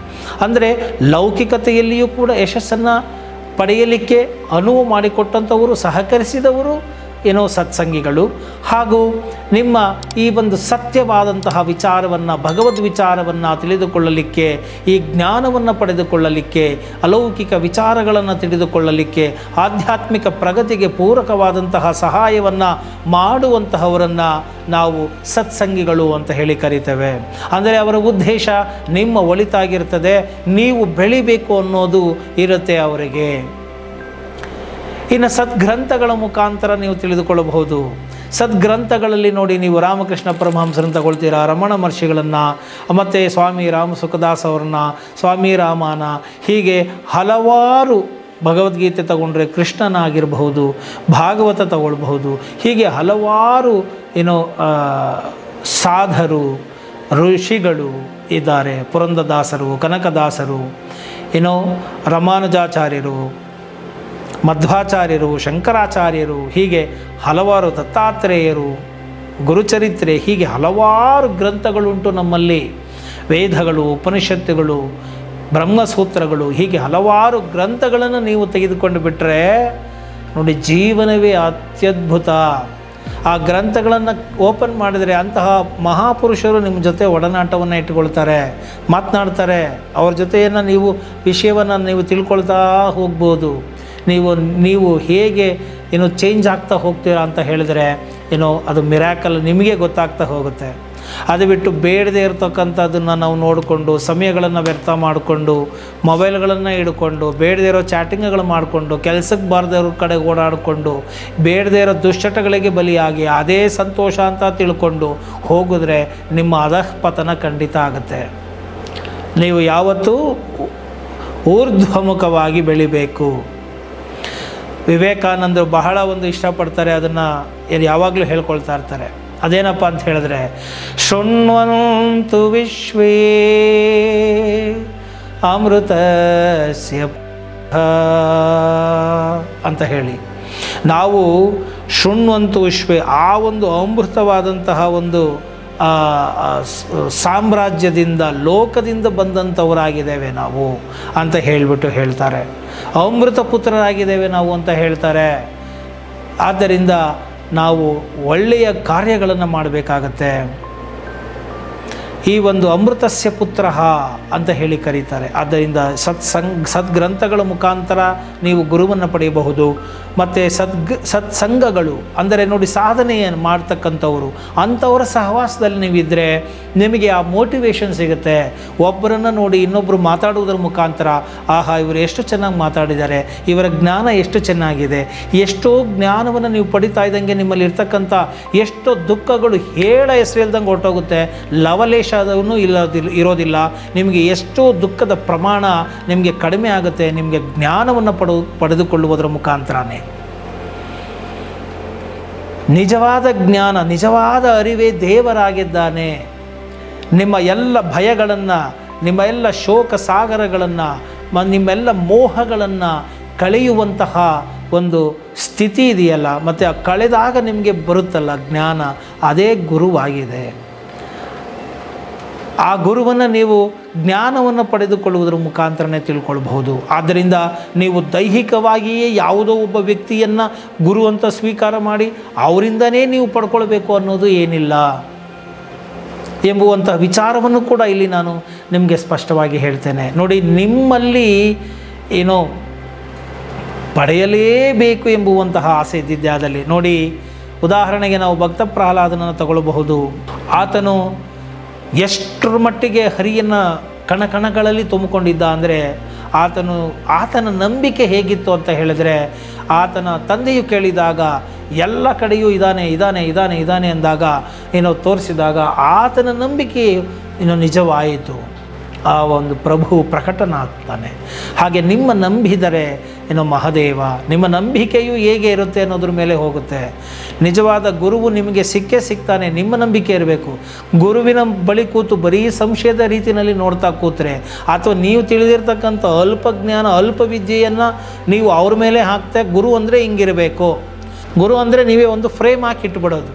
ಅಂದರೆ ಲೌಕಿಕತೆಯಲ್ಲಿಯೂ ಕೂಡ ಯಶಸ್ಸನ್ನು ಪಡೆಯಲಿಕ್ಕೆ ಅನುವು ಮಾಡಿಕೊಟ್ಟಂಥವರು, ಸಹಕರಿಸಿದವರು ಸತ್ಸಂಗಿಗಳು. ಹಾಗೂ ನಿಮ್ಮ ಈ ಒಂದು ಸತ್ಯವಾದಂತಹ ವಿಚಾರವನ್ನು, ಭಗವದ್ ವಿಚಾರವನ್ನು ತಿಳಿದುಕೊಳ್ಳಲಿಕ್ಕೆ, ಈ ಜ್ಞಾನವನ್ನು ಪಡೆದುಕೊಳ್ಳಲಿಕ್ಕೆ, ಅಲೌಕಿಕ ವಿಚಾರಗಳನ್ನು ತಿಳಿದುಕೊಳ್ಳಲಿಕ್ಕೆ, ಆಧ್ಯಾತ್ಮಿಕ ಪ್ರಗತಿಗೆ ಪೂರಕವಾದಂತಹ ಸಹಾಯವನ್ನು ಮಾಡುವಂತಹವರನ್ನು ನಾವು ಸತ್ಸಂಗಿಗಳು ಅಂತ ಹೇಳಿ ಕರಿತೇವೆ. ಅಂದರೆ ಅವರ ಉದ್ದೇಶ ನಿಮ್ಮ ಒಳಿತಾಗಿರ್ತದೆ, ನೀವು ಬೆಳಿಬೇಕು ಅನ್ನೋದು ಇರುತ್ತೆ ಅವರಿಗೆ. ಇನ್ನು ಸದ್ಗ್ರಂಥಗಳ ಮುಖಾಂತರ ನೀವು ತಿಳಿದುಕೊಳ್ಳಬಹುದು. ಸದ್ಗ್ರಂಥಗಳಲ್ಲಿ ನೋಡಿ, ನೀವು ರಾಮಕೃಷ್ಣ ಪರಮಹಂಸರನ್ನು ತಗೊಳ್ತೀರಾ, ರಮಣ ಮಹರ್ಷಿಗಳನ್ನು, ಮತ್ತು ಸ್ವಾಮಿ ರಾಮ ಸುಖದಾಸ್ ಅವರನ್ನ, ಸ್ವಾಮಿ ರಾಮನ, ಹೀಗೆ ಹಲವಾರು ಭಗವದ್ಗೀತೆ ತಗೊಂಡ್ರೆ ಕೃಷ್ಣನಾಗಿರಬಹುದು, ಭಾಗವತ ತಗೊಳ್ಬಹುದು. ಹೀಗೆ ಹಲವಾರು ಸಾಧರು ಋಷಿಗಳು ಇದ್ದಾರೆ. ಪುರಂದರದಾಸರು, ಕನಕದಾಸರು, ರಾಮಾನುಜಾಚಾರ್ಯರು, ಮಧ್ವಾಚಾರ್ಯರು, ಶಂಕರಾಚಾರ್ಯರು, ಹೀಗೆ ಹಲವಾರು, ದತ್ತಾತ್ರೇಯರು, ಗುರುಚರಿತ್ರೆ, ಹೀಗೆ ಹಲವಾರು ಗ್ರಂಥಗಳುಂಟು ನಮ್ಮಲ್ಲಿ. ವೇದಗಳು, ಉಪನಿಷತ್ತುಗಳು, ಬ್ರಹ್ಮಸೂತ್ರಗಳು, ಹೀಗೆ ಹಲವಾರು ಗ್ರಂಥಗಳನ್ನು ನೀವು ತೆಗೆದುಕೊಂಡು ಬಿಟ್ಟರೆ ನೋಡಿ, ಜೀವನವೇ ಅತ್ಯದ್ಭುತ. ಆ ಗ್ರಂಥಗಳನ್ನು ಓಪನ್ ಮಾಡಿದರೆ ಅಂತಹ ಮಹಾಪುರುಷರು ನಿಮ್ಮ ಜೊತೆ ಒಡನಾಟವನ್ನು ಇಟ್ಟುಕೊಳ್ತಾರೆ, ಮಾತನಾಡ್ತಾರೆ. ಅವ್ರ ಜೊತೆಯನ್ನು ನೀವು ವಿಷಯವನ್ನು ನೀವು ತಿಳ್ಕೊಳ್ತಾ ಹೋಗ್ಬೋದು. ನೀವು ಹೇಗೆ ಚೇಂಜ್ ಆಗ್ತಾ ಹೋಗ್ತೀರಾ ಅಂತ ಹೇಳಿದರೆ ಅದು ಮಿರಾಕಲ್ ನಿಮಗೆ ಗೊತ್ತಾಗ್ತಾ ಹೋಗುತ್ತೆ. ಅದು ಬಿಟ್ಟು ಬೇಡದೇ ಇರತಕ್ಕಂಥದ್ದನ್ನು ನಾವು ನೋಡಿಕೊಂಡು, ಸಮಯಗಳನ್ನು ವ್ಯರ್ಥ ಮಾಡಿಕೊಂಡು, ಮೊಬೈಲ್ಗಳನ್ನು ಹಿಡ್ಕೊಂಡು, ಬೇಡದೇ ಇರೋ ಚಾಟಿಂಗ್ಗಳು ಮಾಡಿಕೊಂಡು, ಕೆಲಸಕ್ಕೆ ಬಾರದವ್ರ ಕಡೆ ಓಡಾಡಿಕೊಂಡು, ಬೇಡದೇ ಇರೋ ದುಶ್ಚಟಗಳಿಗೆ ಬಲಿಯಾಗಿ ಅದೇ ಸಂತೋಷ ಅಂತ ತಿಳ್ಕೊಂಡು ಹೋಗಿದ್ರೆ ನಿಮ್ಮ ಅಧಃಪತನ ಖಂಡಿತ ಆಗುತ್ತೆ. ನೀವು ಯಾವತ್ತೂ ಊರ್ಧ್ವಮುಖವಾಗಿ ಬೆಳಿಬೇಕು. ವಿವೇಕಾನಂದರು ಬಹಳ ಇಷ್ಟಪಡ್ತಾರೆ, ಅದನ್ನು ಯಾವಾಗಲೂ ಹೇಳ್ಕೊಳ್ತಾ ಇರ್ತಾರೆ. ಅದೇನಪ್ಪ ಅಂತ ಹೇಳಿದ್ರೆ, ಶೃಣ್ವಂತು ವಿಶ್ವೇ ಅಮೃತಸ್ಯ ಅಂತ ಹೇಳಿ, ನಾವು ಶೃಣ್ವಂತು ವಿಶ್ವೇ, ಆ ಅಮೃತವಾದಂತಹ ಸಾಮ್ರಾಜ್ಯದಿಂದ, ಲೋಕದಿಂದ ಬಂದಂಥವರಾಗಿದ್ದೇವೆ ನಾವು ಅಂತ ಹೇಳಿಬಿಟ್ಟು ಹೇಳ್ತಾರೆ. ಅಮೃತ ಪುತ್ರರಾಗಿದ್ದೇವೆ ನಾವು ಅಂತ ಹೇಳ್ತಾರೆ. ಆದ್ದರಿಂದ ನಾವು ಒಳ್ಳೆಯ ಕಾರ್ಯಗಳನ್ನು ಮಾಡಬೇಕಾಗತ್ತೆ. ಈ ಅಮೃತಸ್ಯ ಪುತ್ರ ಅಂತ ಹೇಳಿ ಕರೀತಾರೆ. ಆದ್ದರಿಂದ ಸದ್ಗ್ರಂಥಗಳ ಮುಖಾಂತರ ನೀವು ಗುರುವನ್ನು ಪಡೆಯಬಹುದು. ಮತ್ತು ಸತ್ಸಂಗಗಳು ಅಂದರೆ ನೋಡಿ, ಸಾಧನೆಯನ್ನು ಮಾಡ್ತಕ್ಕಂಥವರು, ಅಂಥವರ ಸಹವಾಸದಲ್ಲಿ ನೀವಿದ್ದರೆ ನಿಮಗೆ ಆ ಮೋಟಿವೇಶನ್ ಸಿಗುತ್ತೆ. ಒಬ್ಬರನ್ನು ನೋಡಿ ಇನ್ನೊಬ್ಬರು ಮಾತಾಡುವುದರ ಮುಖಾಂತರ, ಆಹಾ ಇವರು ಎಷ್ಟು ಚೆನ್ನಾಗಿ ಮಾತಾಡಿದ್ದಾರೆ, ಇವರ ಜ್ಞಾನ ಎಷ್ಟು ಚೆನ್ನಾಗಿದೆ, ಎಷ್ಟೋ ಜ್ಞಾನವನ್ನು ನೀವು ಪಡಿತಾ ಇದ್ದಂಗೆ ನಿಮ್ಮಲ್ಲಿ ಇರ್ತಕ್ಕಂಥ ಎಷ್ಟೋ ದುಃಖಗಳು ಹೇಳ ಹೆಸರಿಲ್ದಂಗೆ ಹೊರಟೋಗುತ್ತೆ. ಲವಲೇಶ ಅದನ್ನು ಇರೋದಿಲ್ಲ. ನಿಮಗೆ ಎಷ್ಟೋ ದುಃಖದ ಪ್ರಮಾಣ ನಿಮಗೆ ಕಡಿಮೆ ಆಗುತ್ತೆ, ನಿಮಗೆ ಜ್ಞಾನವನ್ನು ಪಡೆದುಕೊಳ್ಳುವುದರ ಮುಖಾಂತರನೇ. ನಿಜವಾದ ಜ್ಞಾನ, ನಿಜವಾದ ಅರಿವೇ ದೇವರಾಗಿದ್ದಾನೆ. ನಿಮ್ಮ ಎಲ್ಲ ಭಯಗಳನ್ನು, ನಿಮ್ಮ ಎಲ್ಲ ಶೋಕ ಸಾಗರಗಳನ್ನು, ನಿಮ್ಮೆಲ್ಲ ಮೋಹಗಳನ್ನು ಕಳೆಯುವಂತಹ ಸ್ಥಿತಿ ಇದೆಯಲ್ಲ, ಮತ್ತು ಆ ಕಳೆದಾಗ ನಿಮಗೆ ಬರುತ್ತಲ್ಲ ಜ್ಞಾನ, ಅದೇ ಗುರುವಾಗಿದೆ. ಆ ಗುರುವನ್ನು ನೀವು ಜ್ಞಾನವನ್ನು ಪಡೆದುಕೊಳ್ಳುವುದರ ಮುಖಾಂತರನೇ ತಿಳ್ಕೊಳ್ಬಹುದು. ಆದ್ದರಿಂದ ನೀವು ದೈಹಿಕವಾಗಿಯೇ ಯಾವುದೋ ಒಬ್ಬ ವ್ಯಕ್ತಿಯನ್ನು ಗುರು ಅಂತ ಸ್ವೀಕಾರ ಮಾಡಿ ಅವರಿಂದನೇ ನೀವು ಪಡ್ಕೊಳ್ಬೇಕು ಅನ್ನೋದು ಏನಿಲ್ಲ ಎಂಬುವಂಥ ವಿಚಾರವನ್ನು ಕೂಡ ಇಲ್ಲಿ ನಾನು ನಿಮಗೆ ಸ್ಪಷ್ಟವಾಗಿ ಹೇಳ್ತೇನೆ. ನೋಡಿ, ನಿಮ್ಮಲ್ಲಿ ಪಡೆಯಲೇಬೇಕು ಎಂಬುವಂತಹ ಆಸೆ ಇದ್ದಿದ್ದೆ ಆದಲ್ಲಿ ನೋಡಿ, ಉದಾಹರಣೆಗೆ ನಾವು ಭಕ್ತ ಪ್ರಹ್ಲಾದನನ್ನು ತಗೊಳ್ಳಬಹುದು. ಆತನು ಎಷ್ಟರ ಮಟ್ಟಿಗೆ ಹರಿಯನ್ನು ಕಣಕಣಗಳಲ್ಲಿ ತುಂಬಿಕೊಂಡಿದ್ದ ಅಂದರೆ, ಆತನ ನಂಬಿಕೆ ಹೇಗಿತ್ತು ಅಂತ ಹೇಳಿದರೆ, ಆತನ ತಂದೆಯು ಕೇಳಿದಾಗ ಎಲ್ಲ ಕಡೆಯೂ ಇದ್ದಾನೆ ಅಂದಾಗ ತೋರಿಸಿದಾಗ ಆತನ ನಂಬಿಕೆ ನಿಜವಾಯಿತು. ಆ ಪ್ರಭು ಪ್ರಕಟನಾಗ್ತಾನೆ. ಹಾಗೆ ನಿಮ್ಮ ನಂಬಿದರೆ ಮಹಾದೇವ, ನಿಮ್ಮ ನಂಬಿಕೆಯು ಹೇಗೆ ಇರುತ್ತೆ ಅನ್ನೋದ್ರ ಮೇಲೆ ಹೋಗುತ್ತೆ. ನಿಜವಾದ ಗುರುವು ನಿಮಗೆ ಸಿಗ್ತಾನೆ, ನಿಮ್ಮ ನಂಬಿಕೆ ಇರಬೇಕು. ಗುರುವಿನ ಬಳಿ ಕೂತು ಬರೀ ಸಂಶಯದ ರೀತಿಯಲ್ಲಿ ನೋಡ್ತಾ ಕೂತ್ರೆ, ಅಥವಾ ನೀವು ತಿಳಿದಿರ್ತಕ್ಕಂಥ ಅಲ್ಪ ಜ್ಞಾನ, ಅಲ್ಪ ವಿದ್ಯೆಯನ್ನು ನೀವು ಅವ್ರ ಮೇಲೆ ಹಾಕ್ತೆ. ಗುರು ಅಂದರೆ ಹಿಂಗಿರಬೇಕು, ಗುರು ಅಂದರೆ ನೀವೇ ಫ್ರೇಮ್ ಹಾಕಿಟ್ಬಿಡೋದು.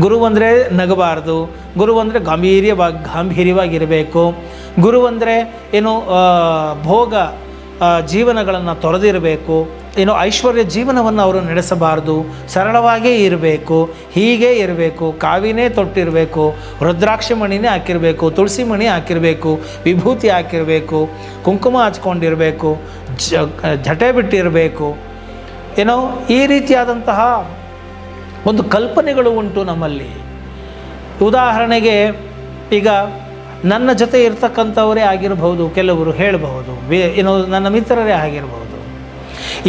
ಗುರು ಅಂದರೆ ನಗಬಾರ್ದು, ಗುರು ಅಂದರೆ ಗಾಂಭೀರ್ಯವಾಗಿರಬೇಕು, ಗುರು ಅಂದರೆ ಭೋಗ ಜೀವನಗಳನ್ನು ತೊರೆದಿರಬೇಕು, ಐಶ್ವರ್ಯ ಜೀವನವನ್ನು ಅವರು ನಡೆಸಬಾರ್ದು, ಸರಳವಾಗೇ ಇರಬೇಕು, ಹೀಗೇ ಇರಬೇಕು, ಕಾವಿನೇ ತೊಟ್ಟಿರಬೇಕು, ರುದ್ರಾಕ್ಷಿ ಮಣಿನೇ ಹಾಕಿರಬೇಕು, ತುಳಸಿ ಮಣಿ ಹಾಕಿರಬೇಕು, ವಿಭೂತಿ ಹಾಕಿರಬೇಕು, ಕುಂಕುಮ ಹಚ್ಕೊಂಡಿರಬೇಕು, ಜಟೆ ಬಿಟ್ಟಿರಬೇಕು, ಈ ರೀತಿಯಾದಂತಹ ಕಲ್ಪನೆಗಳು ಉಂಟು ನಮ್ಮಲ್ಲಿ. ಉದಾಹರಣೆಗೆ ಈಗ ನನ್ನ ಜೊತೆ ಇರ್ತಕ್ಕಂಥವರೇ ಆಗಿರಬಹುದು, ಕೆಲವರು ಹೇಳಬಹುದು, ನನ್ನ ಮಿತ್ರರೇ ಆಗಿರಬಹುದು.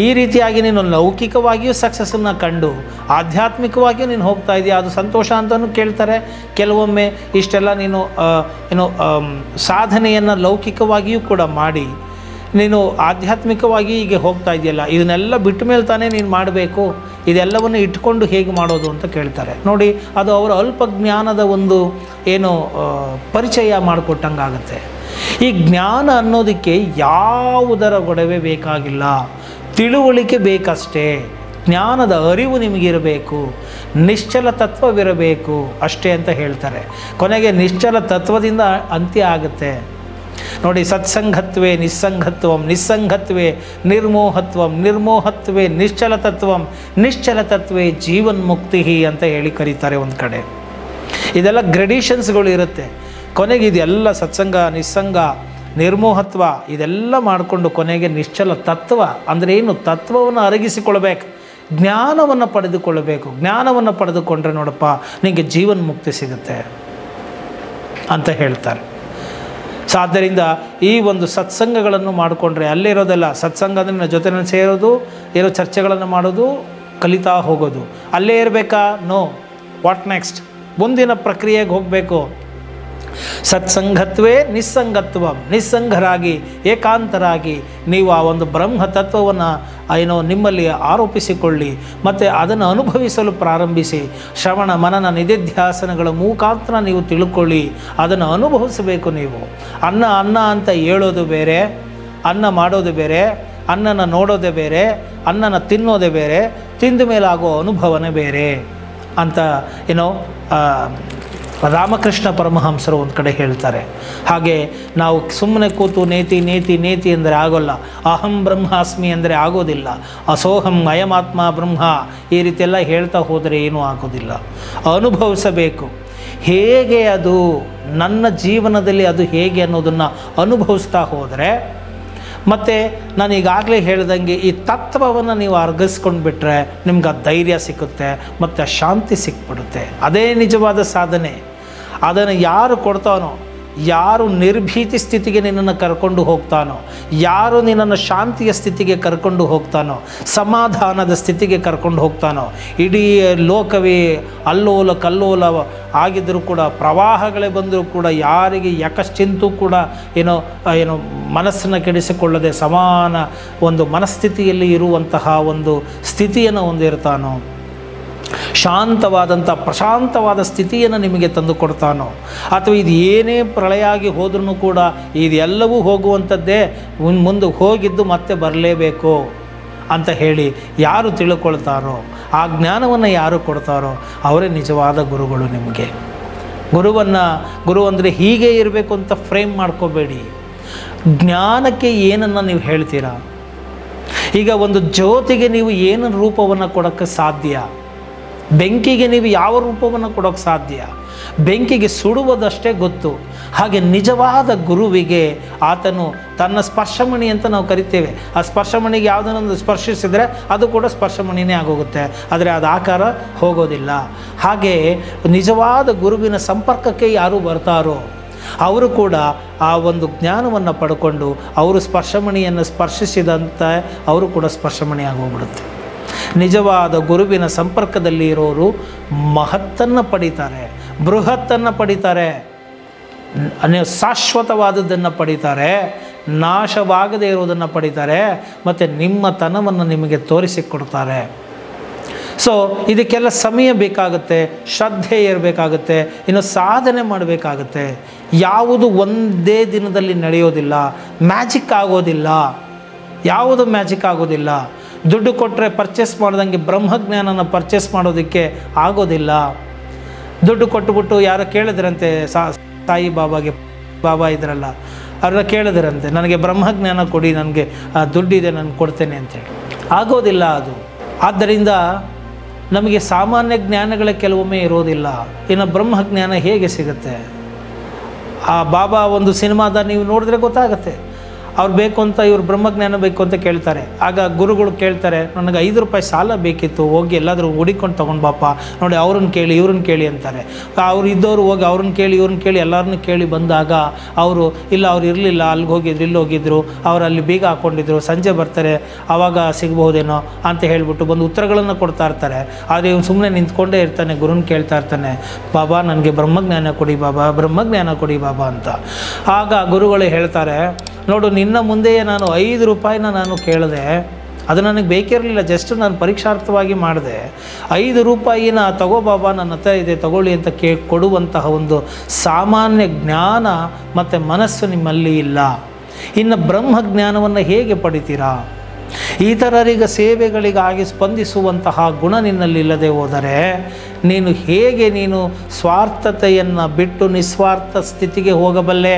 ಈ ರೀತಿಯಾಗಿ ನೀನು ಲೌಕಿಕವಾಗಿಯೂ ಸಕ್ಸಸ್ಸನ್ನು ಕಂಡು ಆಧ್ಯಾತ್ಮಿಕವಾಗಿಯೂ ನೀನು ಹೋಗ್ತಾ ಇದೆಯಾ, ಅದು ಸಂತೋಷ ಅಂತಲೂ ಕೇಳ್ತಾರೆ. ಕೆಲವೊಮ್ಮೆ ಇಷ್ಟೆಲ್ಲ ನೀನು ಸಾಧನೆಯನ್ನು ಲೌಕಿಕವಾಗಿಯೂ ಕೂಡ ಮಾಡಿ ನೀನು ಆಧ್ಯಾತ್ಮಿಕವಾಗಿ ಹೀಗೆ ಹೋಗ್ತಾ ಇದೆಯಲ್ಲ, ಇದನ್ನೆಲ್ಲ ಬಿಟ್ಟ ಮೇಲೆ ತಾನೇ ನೀನು ಮಾಡಬೇಕು, ಇದೆಲ್ಲವನ್ನು ಇಟ್ಕೊಂಡು ಹೇಗೆ ಮಾಡೋದು ಅಂತ ಕೇಳ್ತಾರೆ. ನೋಡಿ, ಅದು ಅವರ ಅಲ್ಪ ಜ್ಞಾನದ ಒಂದು ಏನು ಪರಿಚಯ ಮಾಡಿಕೊಟ್ಟಂಗಾಗುತ್ತೆ. ಈ ಜ್ಞಾನ ಅನ್ನೋದಕ್ಕೆ ಯಾವುದರ ಗೊಡವೆ ಬೇಕಾಗಿಲ್ಲ, ತಿಳುವಳಿಕೆ ಬೇಕಷ್ಟೇ. ಜ್ಞಾನದ ಅರಿವು ನಿಮಗಿರಬೇಕು, ನಿಶ್ಚಲ ತತ್ವವಿರಬೇಕು ಅಷ್ಟೇ ಅಂತ ಹೇಳ್ತಾರೆ. ಕೊನೆಗೆ ನಿಶ್ಚಲ ತತ್ವದಿಂದ ಅಂತ್ಯ ಆಗುತ್ತೆ. ನೋಡಿ, ಸತ್ಸಂಗತ್ವೇ ನಿಸ್ಸಂಗತ್ವಂ, ನಿಸ್ಸಂಗತ್ವೇ ನಿರ್ಮೋಹತ್ವಂ, ನಿರ್ಮೋಹತ್ವೇ ನಿಶ್ಚಲ ತತ್ವಂ, ನಿಶ್ಚಲ ತತ್ವೇ ಜೀವನ್ಮುಕ್ತಿ ಅಂತ ಹೇಳಿ ಕರೀತಾರೆ ಒಂದು ಕಡೆ. ಇದೆಲ್ಲ ಗ್ರೆಡಿಷನ್ಸ್ಗಳು ಇರುತ್ತೆ. ಕೊನೆಗೆ ಇದೆಲ್ಲ ಸತ್ಸಂಗ, ನಿಸ್ಸಂಗ, ನಿರ್ಮೋಹತ್ವ ಇದೆಲ್ಲ ಮಾಡಿಕೊಂಡು ಕೊನೆಗೆ ನಿಶ್ಚಲ ತತ್ವ ಅಂದರೆ ಏನು, ತತ್ವವನ್ನು ಅರಗಿಸಿಕೊಳ್ಬೇಕು, ಜ್ಞಾನವನ್ನು ಪಡೆದುಕೊಳ್ಳಬೇಕು. ಜ್ಞಾನವನ್ನು ಪಡೆದುಕೊಂಡ್ರೆ ನೋಡಪ್ಪ ನಿಮಗೆ ಜೀವನ್ಮುಕ್ತಿ ಸಿಗುತ್ತೆ ಅಂತ ಹೇಳ್ತಾರೆ. ಸೊ ಆದ್ದರಿಂದ ಈ ಒಂದು ಸತ್ಸಂಗಗಳನ್ನು ಮಾಡಿಕೊಂಡ್ರೆ ಅಲ್ಲಿರೋದಲ್ಲ, ಸತ್ಸಂಗ ಅಂದರೆ ನನ್ನ ಜೊತೆನಲ್ಲಿ ಸೇರೋದು, ಇರೋ ಚರ್ಚೆಗಳನ್ನು ಮಾಡೋದು, ಕಲಿತಾ ಹೋಗೋದು. ಅಲ್ಲೇ ಇರಬೇಕಾ? ನೋ. What next? ಮುಂದಿನ ಪ್ರಕ್ರಿಯೆಗೆ ಹೋಗಬೇಕು. ಸತ್ಸಂಗತ್ವೇ ನಿಸ್ಸಂಗತ್ವ, ನಿಸ್ಸಂಗರಾಗಿ ಏಕಾಂತರಾಗಿ ನೀವು ಆ ಒಂದು ಬ್ರಹ್ಮ ತತ್ವವನ್ನು ಏನೋ ನಿಮ್ಮಲ್ಲಿ ಆರೋಪಿಸಿಕೊಳ್ಳಿ ಮತ್ತು ಅದನ್ನು ಅನುಭವಿಸಲು ಪ್ರಾರಂಭಿಸಿ. ಶ್ರವಣ ಮನನ ನಿಧಿಧ್ಯಾಸನಗಳ ಮುಖಾಂತರ ನೀವು ತಿಳ್ಕೊಳ್ಳಿ, ಅದನ್ನು ಅನುಭವಿಸಬೇಕು. ನೀವು ಅನ್ನ ಅನ್ನ ಅಂತ ಹೇಳೋದು ಬೇರೆ, ಅನ್ನ ಮಾಡೋದು ಬೇರೆ, ಅನ್ನನ ನೋಡೋದೇ ಬೇರೆ, ಅನ್ನನ ತಿನ್ನೋದೇ ಬೇರೆ, ತಿಂದ ಮೇಲೆ ಆಗೋ ಅನುಭವನೇ ಬೇರೆ ಅಂತ ಏನೋ ರಾಮಕೃಷ್ಣ ಪರಮಹಂಸರು ಒಂದು ಕಡೆ ಹೇಳ್ತಾರೆ. ಹಾಗೆ ನಾವು ಸುಮ್ಮನೆ ಕೂತು ನೇತಿ ನೇತಿ ನೇತಿ ಅಂದರೆ ಆಗೋಲ್ಲ, ಅಹಂ ಬ್ರಹ್ಮಾಸ್ಮಿ ಅಂದರೆ ಆಗೋದಿಲ್ಲ, ಅಸೋಹಂ ಅಯಮಾತ್ಮ ಬ್ರಹ್ಮ ಈ ರೀತಿಯೆಲ್ಲ ಹೇಳ್ತಾ ಹೋದರೆ ಏನೂ ಆಗೋದಿಲ್ಲ. ಅನುಭವಿಸಬೇಕು. ಹೇಗೆ ಅದು ನನ್ನ ಜೀವನದಲ್ಲಿ ಅದು ಹೇಗೆ ಅನ್ನೋದನ್ನು ಅನುಭವಿಸ್ತಾ ಹೋದರೆ, ಮತ್ತು ನಾನು ಈಗಾಗಲೇ ಹೇಳ್ದಂಗೆ ಈ ತತ್ವವನ್ನು ನೀವು ಅರ್ಗಿಸ್ಕೊಂಡು ಬಿಟ್ಟರೆ ನಿಮ್ಗೆ ಆ ಧೈರ್ಯ ಸಿಕ್ಕುತ್ತೆ ಮತ್ತು ಶಾಂತಿ ಸಿಕ್ಬಿಡುತ್ತೆ. ಅದೇ ನಿಜವಾದ ಸಾಧನೆ. ಅದನ್ನು ಯಾರು ಕೊಡ್ತಾನೋ, ಯಾರು ನಿರ್ಭೀತಿ ಸ್ಥಿತಿಗೆ ನಿನ್ನನ್ನು ಕರ್ಕೊಂಡು ಹೋಗ್ತಾನೋ, ಯಾರು ನಿನ್ನನ್ನು ಶಾಂತಿಯ ಸ್ಥಿತಿಗೆ ಕರ್ಕೊಂಡು ಹೋಗ್ತಾನೋ, ಸಮಾಧಾನದ ಸ್ಥಿತಿಗೆ ಕರ್ಕೊಂಡು ಹೋಗ್ತಾನೋ, ಇಡೀ ಲೋಕವೇ ಅಲ್ಲೋಲ ಕಲ್ಲೋಲ ಆಗಿದ್ದರೂ ಕೂಡ, ಪ್ರವಾಹಗಳೇ ಬಂದರೂ ಕೂಡ, ಯಾರಿಗೆ ಯಾಕಶ್ಚಿಂತೂ ಕೂಡ ಏನೋ ಮನಸ್ಸನ್ನು ಕೆಡಿಸಿಕೊಳ್ಳದೆ ಸಮಾನ ಒಂದು ಮನಸ್ಥಿತಿಯಲ್ಲಿ ಇರುವಂತಹ ಒಂದು ಸ್ಥಿತಿಯನ್ನು ಹೊಂದಿರ್ತಾನೋ, ಶಾಂತವಾದಂಥ ಪ್ರಶಾಂತವಾದ ಸ್ಥಿತಿಯನ್ನು ನಿಮಗೆ ತಂದು ಕೊಡ್ತಾನೋ, ಅಥವಾ ಇದು ಏನೇ ಪ್ರಳಯ ಆಗಿ ಹೋದ್ರೂ ಕೂಡ ಇದೆಲ್ಲವೂ ಹೋಗುವಂಥದ್ದೇ, ಮುಂದೆ ಹೋಗಿದ್ದು ಮತ್ತೆ ಬರಲೇಬೇಕು ಅಂತ ಹೇಳಿ ಯಾರು ತಿಳ್ಕೊಳ್ತಾರೋ, ಆ ಜ್ಞಾನವನ್ನು ಯಾರು ಕೊಡ್ತಾರೋ ಅವರೇ ನಿಜವಾದ ಗುರುಗಳು ನಿಮಗೆ. ಗುರು ಅಂದರೆ ಹೀಗೆ ಇರಬೇಕು ಅಂತ ಫ್ರೇಮ್ ಮಾಡ್ಕೋಬೇಡಿ. ಜ್ಞಾನಕ್ಕೆ ಏನನ್ನು ನೀವು ಹೇಳ್ತೀರಾ? ಈಗ ಒಂದು ಜ್ಯೋತಿಗೆ ನೀವು ಏನು ರೂಪವನ್ನು ಕೊಡೋಕ್ಕೆ ಸಾಧ್ಯ? ಬೆಂಕಿಗೆ ನೀವು ಯಾವ ರೂಪವನ್ನು ಕೊಡೋಕ್ಕೆ ಸಾಧ್ಯ? ಬೆಂಕಿಗೆ ಸುಡುವುದಷ್ಟೇ ಗೊತ್ತು. ಹಾಗೆ ನಿಜವಾದ ಗುರುವಿಗೆ ಆತನು ತನ್ನ ಸ್ಪರ್ಶಮಣಿ ಅಂತ ನಾವು ಕರಿತೇವೆ. ಆ ಸ್ಪರ್ಶಮಣಿಗೆ ಯಾವುದನ್ನೊಂದು ಸ್ಪರ್ಶಿಸಿದರೆ ಅದು ಕೂಡ ಸ್ಪರ್ಶಮಣಿನೇ ಆಗೋಗುತ್ತೆ, ಆದರೆ ಅದು ಆಕಾರ ಹೋಗೋದಿಲ್ಲ. ಹಾಗೆ ನಿಜವಾದ ಗುರುವಿನ ಸಂಪರ್ಕಕ್ಕೆ ಯಾರು ಬರ್ತಾರೋ ಅವರು ಕೂಡ ಆ ಒಂದು ಜ್ಞಾನವನ್ನು ಪಡ್ಕೊಂಡು ಅವರು ಸ್ಪರ್ಶಮಣಿಯನ್ನು ಸ್ಪರ್ಶಿಸಿದಂತೆ ಅವರು ಕೂಡ ಸ್ಪರ್ಶಮಣಿ ಆಗೋಗ್ಬಿಡುತ್ತೆ. ನಿಜವಾದ ಗುರುವಿನ ಸಂಪರ್ಕದಲ್ಲಿ ಇರೋರು ಮಹತ್ತನ್ನು ಪಡಿತಾರೆ, ಬೃಹತ್ತನ್ನು ಪಡಿತಾರೆ, ಶಾಶ್ವತವಾದದ್ದನ್ನು ಪಡಿತಾರೆ, ನಾಶವಾಗದೇ ಇರೋದನ್ನು ಪಡಿತಾರೆ, ಮತ್ತು ನಿಮ್ಮ ತನವನ್ನು ನಿಮಗೆ ತೋರಿಸಿಕೊಡ್ತಾರೆ. ಸೊ ಇದಕ್ಕೆಲ್ಲ ಸಮಯ ಬೇಕಾಗುತ್ತೆ, ಶ್ರದ್ಧೆ ಇರಬೇಕಾಗುತ್ತೆ, ಇನ್ನು ಸಾಧನೆ ಮಾಡಬೇಕಾಗುತ್ತೆ. ಯಾವುದು ಒಂದೇ ದಿನದಲ್ಲಿ ನಡೆಯೋದಿಲ್ಲ, ಮ್ಯಾಜಿಕ್ ಆಗೋದಿಲ್ಲ, ಯಾವುದು ಮ್ಯಾಜಿಕ್ ಆಗೋದಿಲ್ಲ. ದುಡ್ಡು ಕೊಟ್ಟರೆ ಪರ್ಚೇಸ್ ಮಾಡ್ದಂಗೆ ಬ್ರಹ್ಮಜ್ಞಾನನ ಪರ್ಚೇಸ್ ಮಾಡೋದಕ್ಕೆ ಆಗೋದಿಲ್ಲ. ದುಡ್ಡು ಕೊಟ್ಟುಬಿಟ್ಟು ಯಾರೋ ಕೇಳಿದ್ರಂತೆ ಸಾಯಿ ಬಾಬಾ ಇದ್ರಲ್ಲ, ಅವ್ರನ್ನ ಕೇಳಿದ್ರಂತೆ ನನಗೆ ಬ್ರಹ್ಮಜ್ಞಾನ ಕೊಡಿ, ನನಗೆ ದುಡ್ಡಿದೆ ನಾನು ಕೊಡ್ತೇನೆ ಅಂತೇಳಿ. ಆಗೋದಿಲ್ಲ ಅದು. ಆದ್ದರಿಂದ ನಮಗೆ ಸಾಮಾನ್ಯ ಜ್ಞಾನಗಳ ಕೆಲವೊಮ್ಮೆ ಇರೋದಿಲ್ಲ, ಇನ್ನು ಬ್ರಹ್ಮಜ್ಞಾನ ಹೇಗೆ ಸಿಗುತ್ತೆ? ಆ ಬಾಬಾ ಒಂದು ಸಿನಿಮಾದ ನೀವು ನೋಡಿದ್ರೆ ಗೊತ್ತಾಗುತ್ತೆ. ಅವ್ರು ಬೇಕು ಅಂತ, ಇವ್ರು ಬ್ರಹ್ಮಜ್ಞಾನ ಬೇಕು ಅಂತ ಕೇಳ್ತಾರೆ. ಆಗ ಗುರುಗಳು ಕೇಳ್ತಾರೆ, ನನಗೆ 5 ರೂಪಾಯಿ ಸಾಲ ಬೇಕಿತ್ತು, ಹೋಗಿ ಎಲ್ಲಾದರೂ ಹುಡಿಕೊಂಡು ತೊಗೊಂಡು ಬಾಪ, ನೋಡಿ ಅವ್ರನ್ನ ಕೇಳಿ ಇವ್ರನ್ನ ಕೇಳಿ ಅಂತಾರೆ. ಅವ್ರು ಇದ್ದವರು ಹೋಗಿ ಅವ್ರನ್ನ ಕೇಳಿ ಇವ್ರನ್ನ ಕೇಳಿ ಎಲ್ಲರನ್ನೂ ಕೇಳಿ ಬಂದಾಗ ಅವರು ಇಲ್ಲ, ಅವ್ರು ಇರಲಿಲ್ಲ, ಅಲ್ಲಿಗೆ ಹೋಗಿದ್ರು, ಇಲ್ಲಿ ಹೋಗಿದ್ರು, ಅವ್ರು ಅಲ್ಲಿ ಬೀಗ ಹಾಕ್ಕೊಂಡಿದ್ರು, ಸಂಜೆ ಬರ್ತಾರೆ ಆವಾಗ ಸಿಗ್ಬಹುದೇನೋ ಅಂತ ಹೇಳಿಬಿಟ್ಟು ಬಂದು ಉತ್ತರಗಳನ್ನು ಕೊಡ್ತಾ ಇರ್ತಾರೆ. ಆದರೆ ಇವ್ನು ಸುಮ್ಮನೆ ನಿಂತ್ಕೊಂಡೇ ಇರ್ತಾನೆ, ಗುರುನ ಕೇಳ್ತಾ ಇರ್ತಾನೆ, ಬಾಬಾ ನನಗೆ ಬ್ರಹ್ಮಜ್ಞಾನ ಕೊಡಿ ಬಾಬಾ, ಬ್ರಹ್ಮಜ್ಞಾನ ಕೊಡಿ ಬಾಬಾ ಅಂತ. ಆಗ ಗುರುಗಳು ಹೇಳ್ತಾರೆ, ನೋಡು ನಿನ್ನ ಇನ್ನು ಮುಂದೆಯೇ ನಾನು 5 ರೂಪಾಯಿನ ನಾನು ಕೇಳಿದೆ. ಅದು ನನಗೆ ಬೇಕಿರಲಿಲ್ಲ, ಜಸ್ಟ್ ನಾನು ಪರೀಕ್ಷಾರ್ಥವಾಗಿ ಮಾಡಿದೆ. 5 ರೂಪಾಯಿನ ತಗೋ ಬಾಬಾ, ನನ್ನ ಹತ್ರ ಇದೆ ತಗೊಳ್ಳಿ ಅಂತ ಕೊಡುವಂತಹ ಒಂದು ಸಾಮಾನ್ಯ ಜ್ಞಾನ ಮತ್ತು ಮನಸ್ಸು ನಿಮ್ಮಲ್ಲಿ ಇಲ್ಲ. ಇನ್ನು ಬ್ರಹ್ಮಜ್ಞಾನವನ್ನು ಹೇಗೆ ಪಡಿತೀರಾ? ಇತರರಿಗೆ ಸೇವೆಗಳಿಗಾಗಿ ಸ್ಪಂದಿಸುವಂತಹ ಗುಣ ನಿನ್ನಲ್ಲಿಲ್ಲದೆ ಹೋದರೆ ನೀನು ಹೇಗೆ ಸ್ವಾರ್ಥತೆಯನ್ನು ಬಿಟ್ಟು ನಿಸ್ವಾರ್ಥ ಸ್ಥಿತಿಗೆ ಹೋಗಬಲ್ಲೆ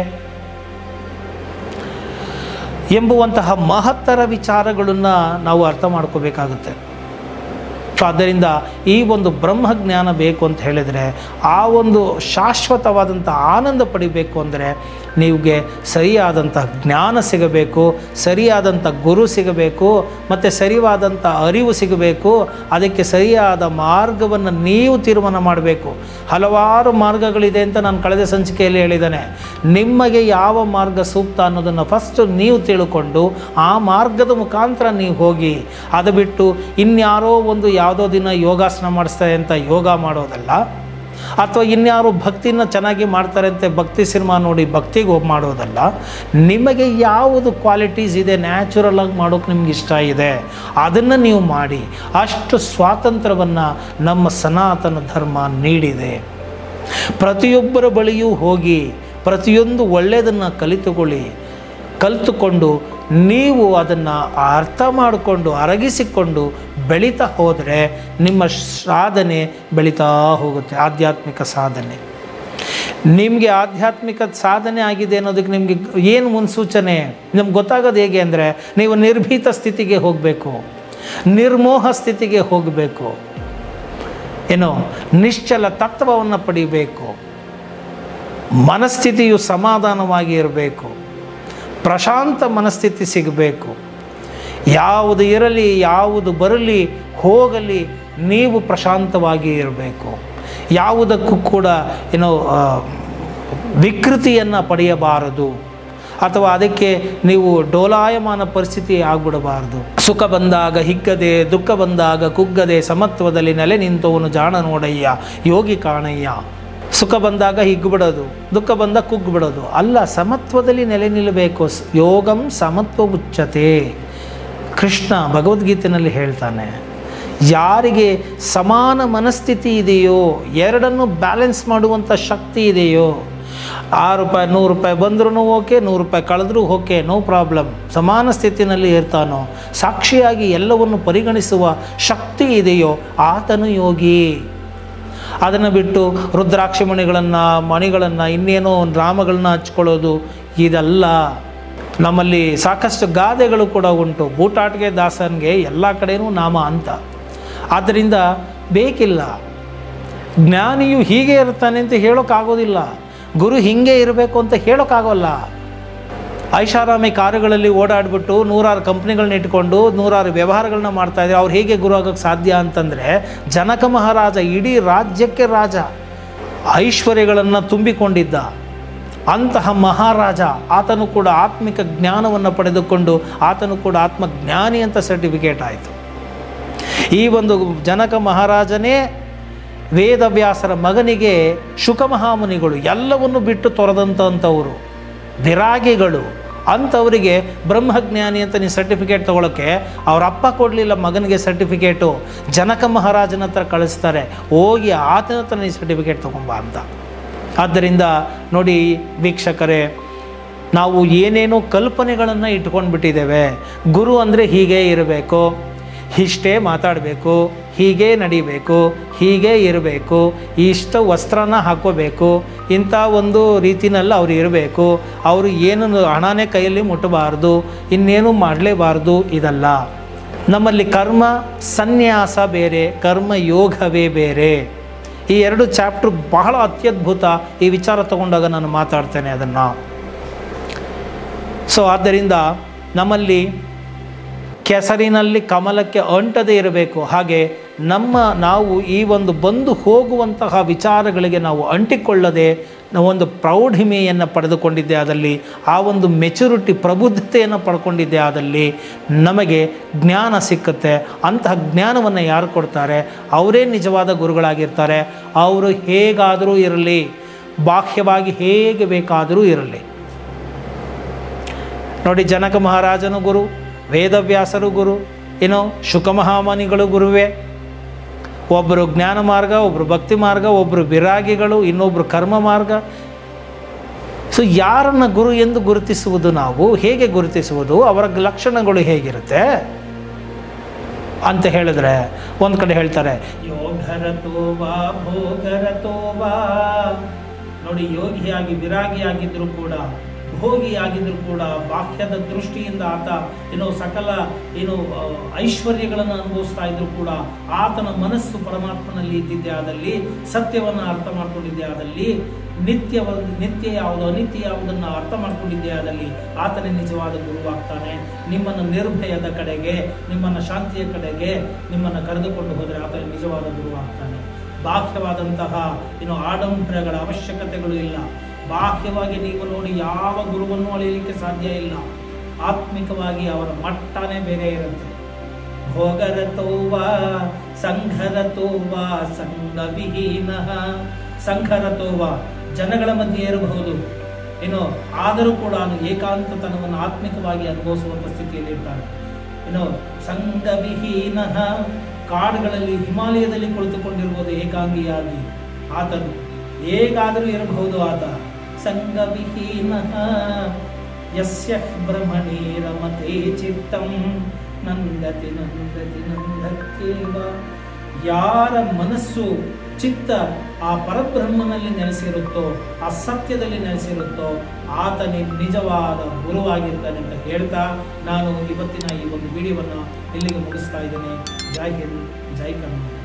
ಎಂಬುವಂತಹ ಮಹತ್ತರ ವಿಚಾರಗಳನ್ನು ನಾವು ಅರ್ಥ ಮಾಡ್ಕೋಬೇಕಾಗುತ್ತೆ. ಸೊ ಆದ್ದರಿಂದ ಈ ಒಂದು ಬ್ರಹ್ಮಜ್ಞಾನ ಬೇಕು ಅಂತ ಹೇಳಿದರೆ, ಆ ಒಂದು ಶಾಶ್ವತವಾದಂಥ ಆನಂದ ಪಡಿಬೇಕು ಅಂದರೆ ನಿಮಗೆ ಸರಿಯಾದಂಥ ಜ್ಞಾನ ಸಿಗಬೇಕು, ಸರಿಯಾದಂಥ ಗುರು ಸಿಗಬೇಕು, ಮತ್ತು ಸರಿಯಾದಂಥ ಅರಿವು ಸಿಗಬೇಕು. ಅದಕ್ಕೆ ಸರಿಯಾದ ಮಾರ್ಗವನ್ನು ನೀವು ತೀರ್ಮಾನ ಮಾಡಬೇಕು. ಹಲವಾರು ಮಾರ್ಗಗಳಿದೆ ಅಂತ ನಾನು ಕಳೆದ ಸಂಚಿಕೆಯಲ್ಲಿ ಹೇಳಿದ್ದೇನೆ. ನಿಮಗೆ ಯಾವ ಮಾರ್ಗ ಸೂಕ್ತ ಅನ್ನೋದನ್ನು ಫಸ್ಟ್ ನೀವು ತಿಳ್ಕೊಂಡು ಆ ಮಾರ್ಗದ ಮುಖಾಂತರ ನೀವು ಹೋಗಿ. ಅದು ಬಿಟ್ಟು ಇನ್ಯಾರೋ ಒಂದು ಯಾವುದೋ ದಿನ ಯೋಗಾಸನ ಮಾಡಿಸ್ತಾರೆ ಅಂತ ಯೋಗ ಮಾಡೋದಲ್ಲ, ಅಥವಾ ಇನ್ಯಾರು ಭಕ್ತಿನ ಚೆನ್ನಾಗಿ ಮಾಡ್ತಾರೆ ಅಂತ ಭಕ್ತಿ ಸಿನಿಮಾ ನೋಡಿ ಭಕ್ತಿಗೆ ಮಾಡೋದಲ್ಲ. ನಿಮಗೆ ಯಾವುದು ಕ್ವಾಲಿಟೀಸ್ ಇದೆ, ನ್ಯಾಚುರಲ್ ಆಗಿ ಮಾಡೋಕ್ಕೆ ನಿಮ್ಗೆ ಇಷ್ಟ ಇದೆ, ಅದನ್ನು ನೀವು ಮಾಡಿ. ಅಷ್ಟು ಸ್ವಾತಂತ್ರ್ಯವನ್ನು ನಮ್ಮ ಸನಾತನ ಧರ್ಮ ನೀಡಿದೆ. ಪ್ರತಿಯೊಬ್ಬರ ಬಳಿಯೂ ಹೋಗಿ ಪ್ರತಿಯೊಂದು ಒಳ್ಳೆಯದನ್ನು ಕಲಿತುಕೊಂಡು ನೀವು ಅದನ್ನು ಅರ್ಥ ಮಾಡಿಕೊಂಡು ಅರಗಿಸಿಕೊಂಡು ಬೆಳೀತಾ ಹೋದರೆ ನಿಮ್ಮ ಸಾಧನೆ ಬೆಳೀತಾ ಹೋಗುತ್ತೆ. ಆಧ್ಯಾತ್ಮಿಕ ಸಾಧನೆ ನಿಮಗೆ ಆಧ್ಯಾತ್ಮಿಕ ಸಾಧನೆ ಆಗಿದೆ ಅನ್ನೋದಕ್ಕೆ ನಿಮಗೆ ಏನು ಮುನ್ಸೂಚನೆ ನಿಮ್ಗೆ ಗೊತ್ತಾಗೋದು ಹೇಗೆ ಅಂದರೆ, ನೀವು ನಿರ್ಭೀತ ಸ್ಥಿತಿಗೆ ಹೋಗಬೇಕು, ನಿರ್ಮೋಹ ಸ್ಥಿತಿಗೆ ಹೋಗಬೇಕು, ನಿಶ್ಚಲ ತತ್ವವನ್ನು ಪಡಿಬೇಕು, ಮನಸ್ಥಿತಿಯು ಸಮಾಧಾನವಾಗಿ ಇರಬೇಕು, ಪ್ರಶಾಂತ ಮನಸ್ಥಿತಿ ಸಿಗಬೇಕು. ಯಾವುದು ಇರಲಿ ಯಾವುದು ಬರಲಿ ಹೋಗಲಿ ನೀವು ಪ್ರಶಾಂತವಾಗಿ ಇರಬೇಕು. ಯಾವುದಕ್ಕೂ ಕೂಡ ವಿಕೃತಿಯನ್ನು ಪಡೆಯಬಾರದು, ಅಥವಾ ಅದಕ್ಕೆ ನೀವು ಡೋಲಾಯಮಾನ ಪರಿಸ್ಥಿತಿ ಆಗಿಬಿಡಬಾರ್ದು. ಸುಖ ಬಂದಾಗ ಹಿಗ್ಗದೆ, ದುಃಖ ಬಂದಾಗ ಕುಗ್ಗದೆ, ಸಮತ್ವದಲ್ಲಿ ನೆಲೆ ನಿಂತವನು ಜಾಣ ನೋಡಯ್ಯ ಯೋಗಿ ಕಾಣಯ್ಯ. ಸುಖ ಬಂದಾಗ ಹಿಗ್ಗುಬಿಡೋದು, ದುಃಖ ಬಂದಾಗ ಕುಗ್ಗಿಬಿಡೋದು ಅಲ್ಲ, ಸಮತ್ವದಲ್ಲಿ ನೆಲೆ ನಿಲ್ಲಬೇಕು. ಯೋಗಂ ಸಮತ್ವ ಉಚ್ಯತೆ. ಕೃಷ್ಣ ಭಗವದ್ಗೀತೆಯಲ್ಲಿ ಹೇಳ್ತಾನೆ, ಯಾರಿಗೆ ಸಮಾನ ಮನಸ್ಥಿತಿ ಇದೆಯೋ, ಎರಡನ್ನು ಬ್ಯಾಲೆನ್ಸ್ ಮಾಡುವಂಥ ಶಕ್ತಿ ಇದೆಯೋ, 6 ರೂಪಾಯಿ 100 ರೂಪಾಯಿ ಬಂದ್ರೂ ಓಕೆ, 100 ರೂಪಾಯಿ ಕಳೆದ್ರೂ ಓಕೆ, ನೋ ಪ್ರಾಬ್ಲಮ್, ಸಮಾನ ಸ್ಥಿತಿನಲ್ಲಿ ಇರ್ತಾನೋ, ಸಾಕ್ಷಿಯಾಗಿ ಎಲ್ಲವನ್ನು ಪರಿಗಣಿಸುವ ಶಕ್ತಿ ಇದೆಯೋ ಆತನು ಯೋಗಿ. ಅದನ್ನು ಬಿಟ್ಟು ರುದ್ರಾಕ್ಷಿ ಮಣಿಗಳನ್ನು ಇನ್ನೇನೋ ನಾಮಗಳನ್ನ ಹಚ್ಕೊಳ್ಳೋದು ಇದಲ್ಲ. ನಮ್ಮಲ್ಲಿ ಸಾಕಷ್ಟು ಗಾದೆಗಳು ಕೂಡ ಉಂಟು. ಬೂಟಾಟಿಗೆ ದಾಸನಿಗೆ ಎಲ್ಲ ಕಡೆಯೂ ನಾಮ ಅಂತ. ಆದ್ದರಿಂದ ಬೇಕಿಲ್ಲ. ಜ್ಞಾನಿಯು ಹೀಗೆ ಇರ್ತಾನೆ ಅಂತ ಹೇಳೋಕ್ಕಾಗೋದಿಲ್ಲ, ಗುರು ಹೀಗೆ ಇರಬೇಕು ಅಂತ ಹೇಳೋಕ್ಕಾಗೋಲ್ಲ. ಐಷಾರಾಮಿ ಕಾರುಗಳಲ್ಲಿ ಓಡಾಡಿಬಿಟ್ಟು 100 ಕಂಪ್ನಿಗಳನ್ನ ಇಟ್ಕೊಂಡು 100 ವ್ಯವಹಾರಗಳನ್ನ ಮಾಡ್ತಾಯಿದ್ರೆ ಅವ್ರು ಹೇಗೆ ಗುರು ಆಗೋಕ್ಕೆ ಸಾಧ್ಯ ಅಂತಂದರೆ, ಜನಕ ಮಹಾರಾಜ ಇಡೀ ರಾಜ್ಯಕ್ಕೆ ರಾಜ, ಐಶ್ವರ್ಯಗಳನ್ನು ತುಂಬಿಕೊಂಡಿದ್ದ ಅಂತಹ ಮಹಾರಾಜ. ಆತನು ಕೂಡ ಆತ್ಮಿಕ ಜ್ಞಾನವನ್ನು ಪಡೆದುಕೊಂಡು ಆತನು ಕೂಡ ಆತ್ಮಜ್ಞಾನಿ ಅಂತ ಸರ್ಟಿಫಿಕೇಟ್ ಆಯಿತು. ಈ ಒಂದು ಜನಕ ಮಹಾರಾಜನೇ ವೇದವ್ಯಾಸರ ಮಗನಿಗೆ ಶುಕ ಮಹಾಮುನಿಗಳು ಎಲ್ಲವನ್ನು ಬಿಟ್ಟು ತೊರೆದಂಥವರು ವಿರಾಗಿಗಳು. ಅಂಥವರಿಗೆ ಬ್ರಹ್ಮಜ್ಞಾನಿ ಅಂತ ನೀವು ಸರ್ಟಿಫಿಕೇಟ್ ತೊಗೊಳಕ್ಕೆ ಅವ್ರ ಅಪ್ಪ ಕೊಡಲಿಲ್ಲ ಮಗನಿಗೆ ಸರ್ಟಿಫಿಕೇಟು, ಜನಕ ಮಹಾರಾಜನ ಹತ್ರ ಕಳಿಸ್ತಾರೆ, ಹೋಗಿ ಆತನ ಹತ್ರ ನೀವು ಸರ್ಟಿಫಿಕೇಟ್ ತೊಗೊಂಬ ಅಂತ. ಆದ್ದರಿಂದ ನೋಡಿ ವೀಕ್ಷಕರೇ, ನಾವು ಏನೇನೋ ಕಲ್ಪನೆಗಳನ್ನು ಇಟ್ಕೊಂಡು ಬಿಟ್ಟಿದ್ದೇವೆ. ಗುರು ಅಂದರೆ ಹೀಗೆ ಇರಬೇಕು, ಇಷ್ಟೇ ಮಾತಾಡಬೇಕು, ಹೀಗೆ ನಡಿಬೇಕು, ಹೀಗೆ ಇರಬೇಕು, ಇಷ್ಟು ವಸ್ತ್ರನ ಹಾಕ್ಕೋಬೇಕು, ಇಂಥ ಒಂದು ರೀತಿನಲ್ಲಿ ಅವ್ರು ಇರಬೇಕು, ಅವರು ಏನು ಹಣನೇ ಕೈಯಲ್ಲಿ ಮುಟ್ಟಬಾರ್ದು, ಇನ್ನೇನು ಮಾಡಲೇಬಾರ್ದು. ಇದಲ್ಲ. ನಮ್ಮಲ್ಲಿ ಕರ್ಮ ಸನ್ಯಾಸ ಬೇರೆ, ಕರ್ಮ ಯೋಗವೇ ಬೇರೆ. ಈ 2 ಚಾಪ್ಟರ್ ಬಹಳ ಅತ್ಯದ್ಭುತ. ಈ ವಿಚಾರ ತಗೊಂಡಾಗ ನಾನು ಮಾತಾಡ್ತೇನೆ ಅದನ್ನು. ಸೊ ಆದ್ದರಿಂದ ನಮ್ಮಲ್ಲಿ ಕೆಸರಿನಲ್ಲಿ ಕಮಲಕ್ಕೆ ಅಂಟದೇ ಇರಬೇಕು. ಹಾಗೆ ನಾವು ಈ ಒಂದು ಬಂದು ಹೋಗುವಂತಹ ವಿಚಾರಗಳಿಗೆ ನಾವು ಅಂಟಿಕೊಳ್ಳದೆ ನಾವೊಂದು ಪ್ರೌಢಿಮೆಯನ್ನು ಪಡೆದುಕೊಂಡಿದ್ದೆ ಆದಲ್ಲಿ, ಆ ಒಂದು ಮೆಚುರಿಟಿ ಪ್ರಬುದ್ಧತೆಯನ್ನು ಪಡ್ಕೊಂಡಿದ್ದೆ ಆದಲ್ಲಿ ನಮಗೆ ಜ್ಞಾನ ಸಿಕ್ಕುತ್ತೆ. ಅಂತಹ ಜ್ಞಾನವನ್ನು ಯಾರು ಕೊಡ್ತಾರೆ ಅವರೇ ನಿಜವಾದ ಗುರುಗಳಾಗಿರ್ತಾರೆ. ಅವರು ಹೇಗಾದರೂ ಇರಲಿ, ಬಾಹ್ಯವಾಗಿ ಹೇಗೆ ಬೇಕಾದರೂ ಇರಲಿ, ನೋಡಿ, ಜನಕ ಮಹಾರಾಜನು ಗುರು, ವೇದವ್ಯಾಸರು ಗುರು, ಶುಕ ಮಹಾಮನಿಗಳು ಗುರುವೇ. ಒಬ್ಬರು ಜ್ಞಾನ ಮಾರ್ಗ, ಒಬ್ಬರು ಭಕ್ತಿ ಮಾರ್ಗ, ಒಬ್ಬರು ವಿರಾಗಿಗಳು, ಇನ್ನೊಬ್ಬರು ಕರ್ಮ ಮಾರ್ಗ. ಸೊ ಯಾರನ್ನು ಗುರು ಎಂದು ಗುರುತಿಸುವುದು? ನಾವು ಹೇಗೆ ಗುರುತಿಸುವುದು? ಅವರ ಲಕ್ಷಣಗಳು ಹೇಗಿರುತ್ತೆ ಅಂತ ಹೇಳಿದ್ರೆ, ಒಂದು ಕಡೆ ಹೇಳ್ತಾರೆ ಯೋಗರತೋವಾ ಭೋಗರತೋವಾ. ನೋಡಿ, ಯೋಗಿಯಾಗಿ ವಿರಾಗಿಯಾಗಿದ್ದರೂ ಕೂಡ, ಭೋಗಿಯಾಗಿದ್ದರೂ ಕೂಡ, ಬಾಹ್ಯದ ದೃಷ್ಟಿಯಿಂದ ಆತ ಸಕಲ ಐಶ್ವರ್ಯಗಳನ್ನು ಅನುಭವಿಸ್ತಾ ಇದ್ರೂ ಕೂಡ ಆತನ ಮನಸ್ಸು ಪರಮಾತ್ಮನಲ್ಲಿ ಇದ್ದಿದ್ದೇ ಆದಲ್ಲಿ, ಸತ್ಯವನ್ನು ಅರ್ಥ ಮಾಡ್ಕೊಂಡಿದ್ದೇ ಆದಲ್ಲಿ, ನಿತ್ಯ ಯಾವುದು ಅನಿತ್ಯ ಯಾವುದನ್ನು ಅರ್ಥ ಮಾಡ್ಕೊಂಡಿದ್ದೇ ಆದಲ್ಲಿ ಆತನೇ ನಿಜವಾದ ಗುರುವಾಗ್ತಾನೆ. ನಿಮ್ಮನ್ನು ನಿರ್ಭಯದ ಕಡೆಗೆ, ನಿಮ್ಮನ್ನು ಶಾಂತಿಯ ಕಡೆಗೆ ನಿಮ್ಮನ್ನು ಕರೆದುಕೊಂಡು ಹೋದರೆ ಆತನೇ ನಿಜವಾದ ಗುರುವಾಗ್ತಾನೆ. ಬಾಹ್ಯವಾದಂತಹ ಆಡಂಬರಗಳ ಅವಶ್ಯಕತೆಗಳು ಇಲ್ಲ. ಬಾಹ್ಯವಾಗಿ ನೀವು ನೋಡಿ ಯಾವ ಗುರುವನ್ನು ಅಳೆಯಲಿಕ್ಕೆ ಸಾಧ್ಯ ಇಲ್ಲ. ಆತ್ಮಿಕವಾಗಿ ಅವರ ಮಟ್ಟನೇ ಬೇರೆ ಇರುತ್ತೆ. ಭೋಗರತೋವಾ ಸಂಘರತೋವಾ ಸಂಘವಿಹೀನ. ಸಂಘರತೋವಾ ಜನಗಳ ಮಧ್ಯೆ ಇರಬಹುದು, ಆದರೂ ಕೂಡ ಏಕಾಂತತನವನ್ನು ಆತ್ಮಿಕವಾಗಿ ಅನುಭವಿಸುವಂಥ ಸ್ಥಿತಿಯಲ್ಲಿ ಇರ್ತಾನೆ. ಸಂಘವಿಹೀನ, ಕಾಡುಗಳಲ್ಲಿ ಹಿಮಾಲಯದಲ್ಲಿ ಕುಳಿತುಕೊಂಡಿರ್ಬೋದು ಏಕಾಂಗಿಯಾಗಿ ಆತನು, ಹೇಗಾದರೂ ಇರಬಹುದು ಆತ. ಸಂಘವಿಹೀನ ಯಸ್ಯ ಬ್ರಹ್ಮಣಿ ರಮತೆ ಚಿತ್ತಂ ನಂದತಿ ನಂದತಿ ನಂದತ್ಯೇವ. ಯಾರ ಮನಸ್ಸು ಚಿತ್ತ ಆ ಪರಬ್ರಹ್ಮನಲ್ಲಿ ನೆಲೆಸಿರುತ್ತೋ, ಆ ಸತ್ಯದಲ್ಲಿ ನೆಲೆಸಿರುತ್ತೋ ಆತನೇ ನಿಜವಾದ ಗುರುವಾಗಿರ್ತಾನೆ ಅಂತ ಹೇಳ್ತಾ ನಾನು ಇವತ್ತಿನ ಈ ಒಂದು ವಿಡಿಯೋವನ್ನು ಇಲ್ಲಿಗೆ ಮುಗಿಸ್ತಾ ಇದ್ದೇನೆ. ಜೈ ಹಿಂದ್, ಜೈ ಕರ್ನಾಟಕ.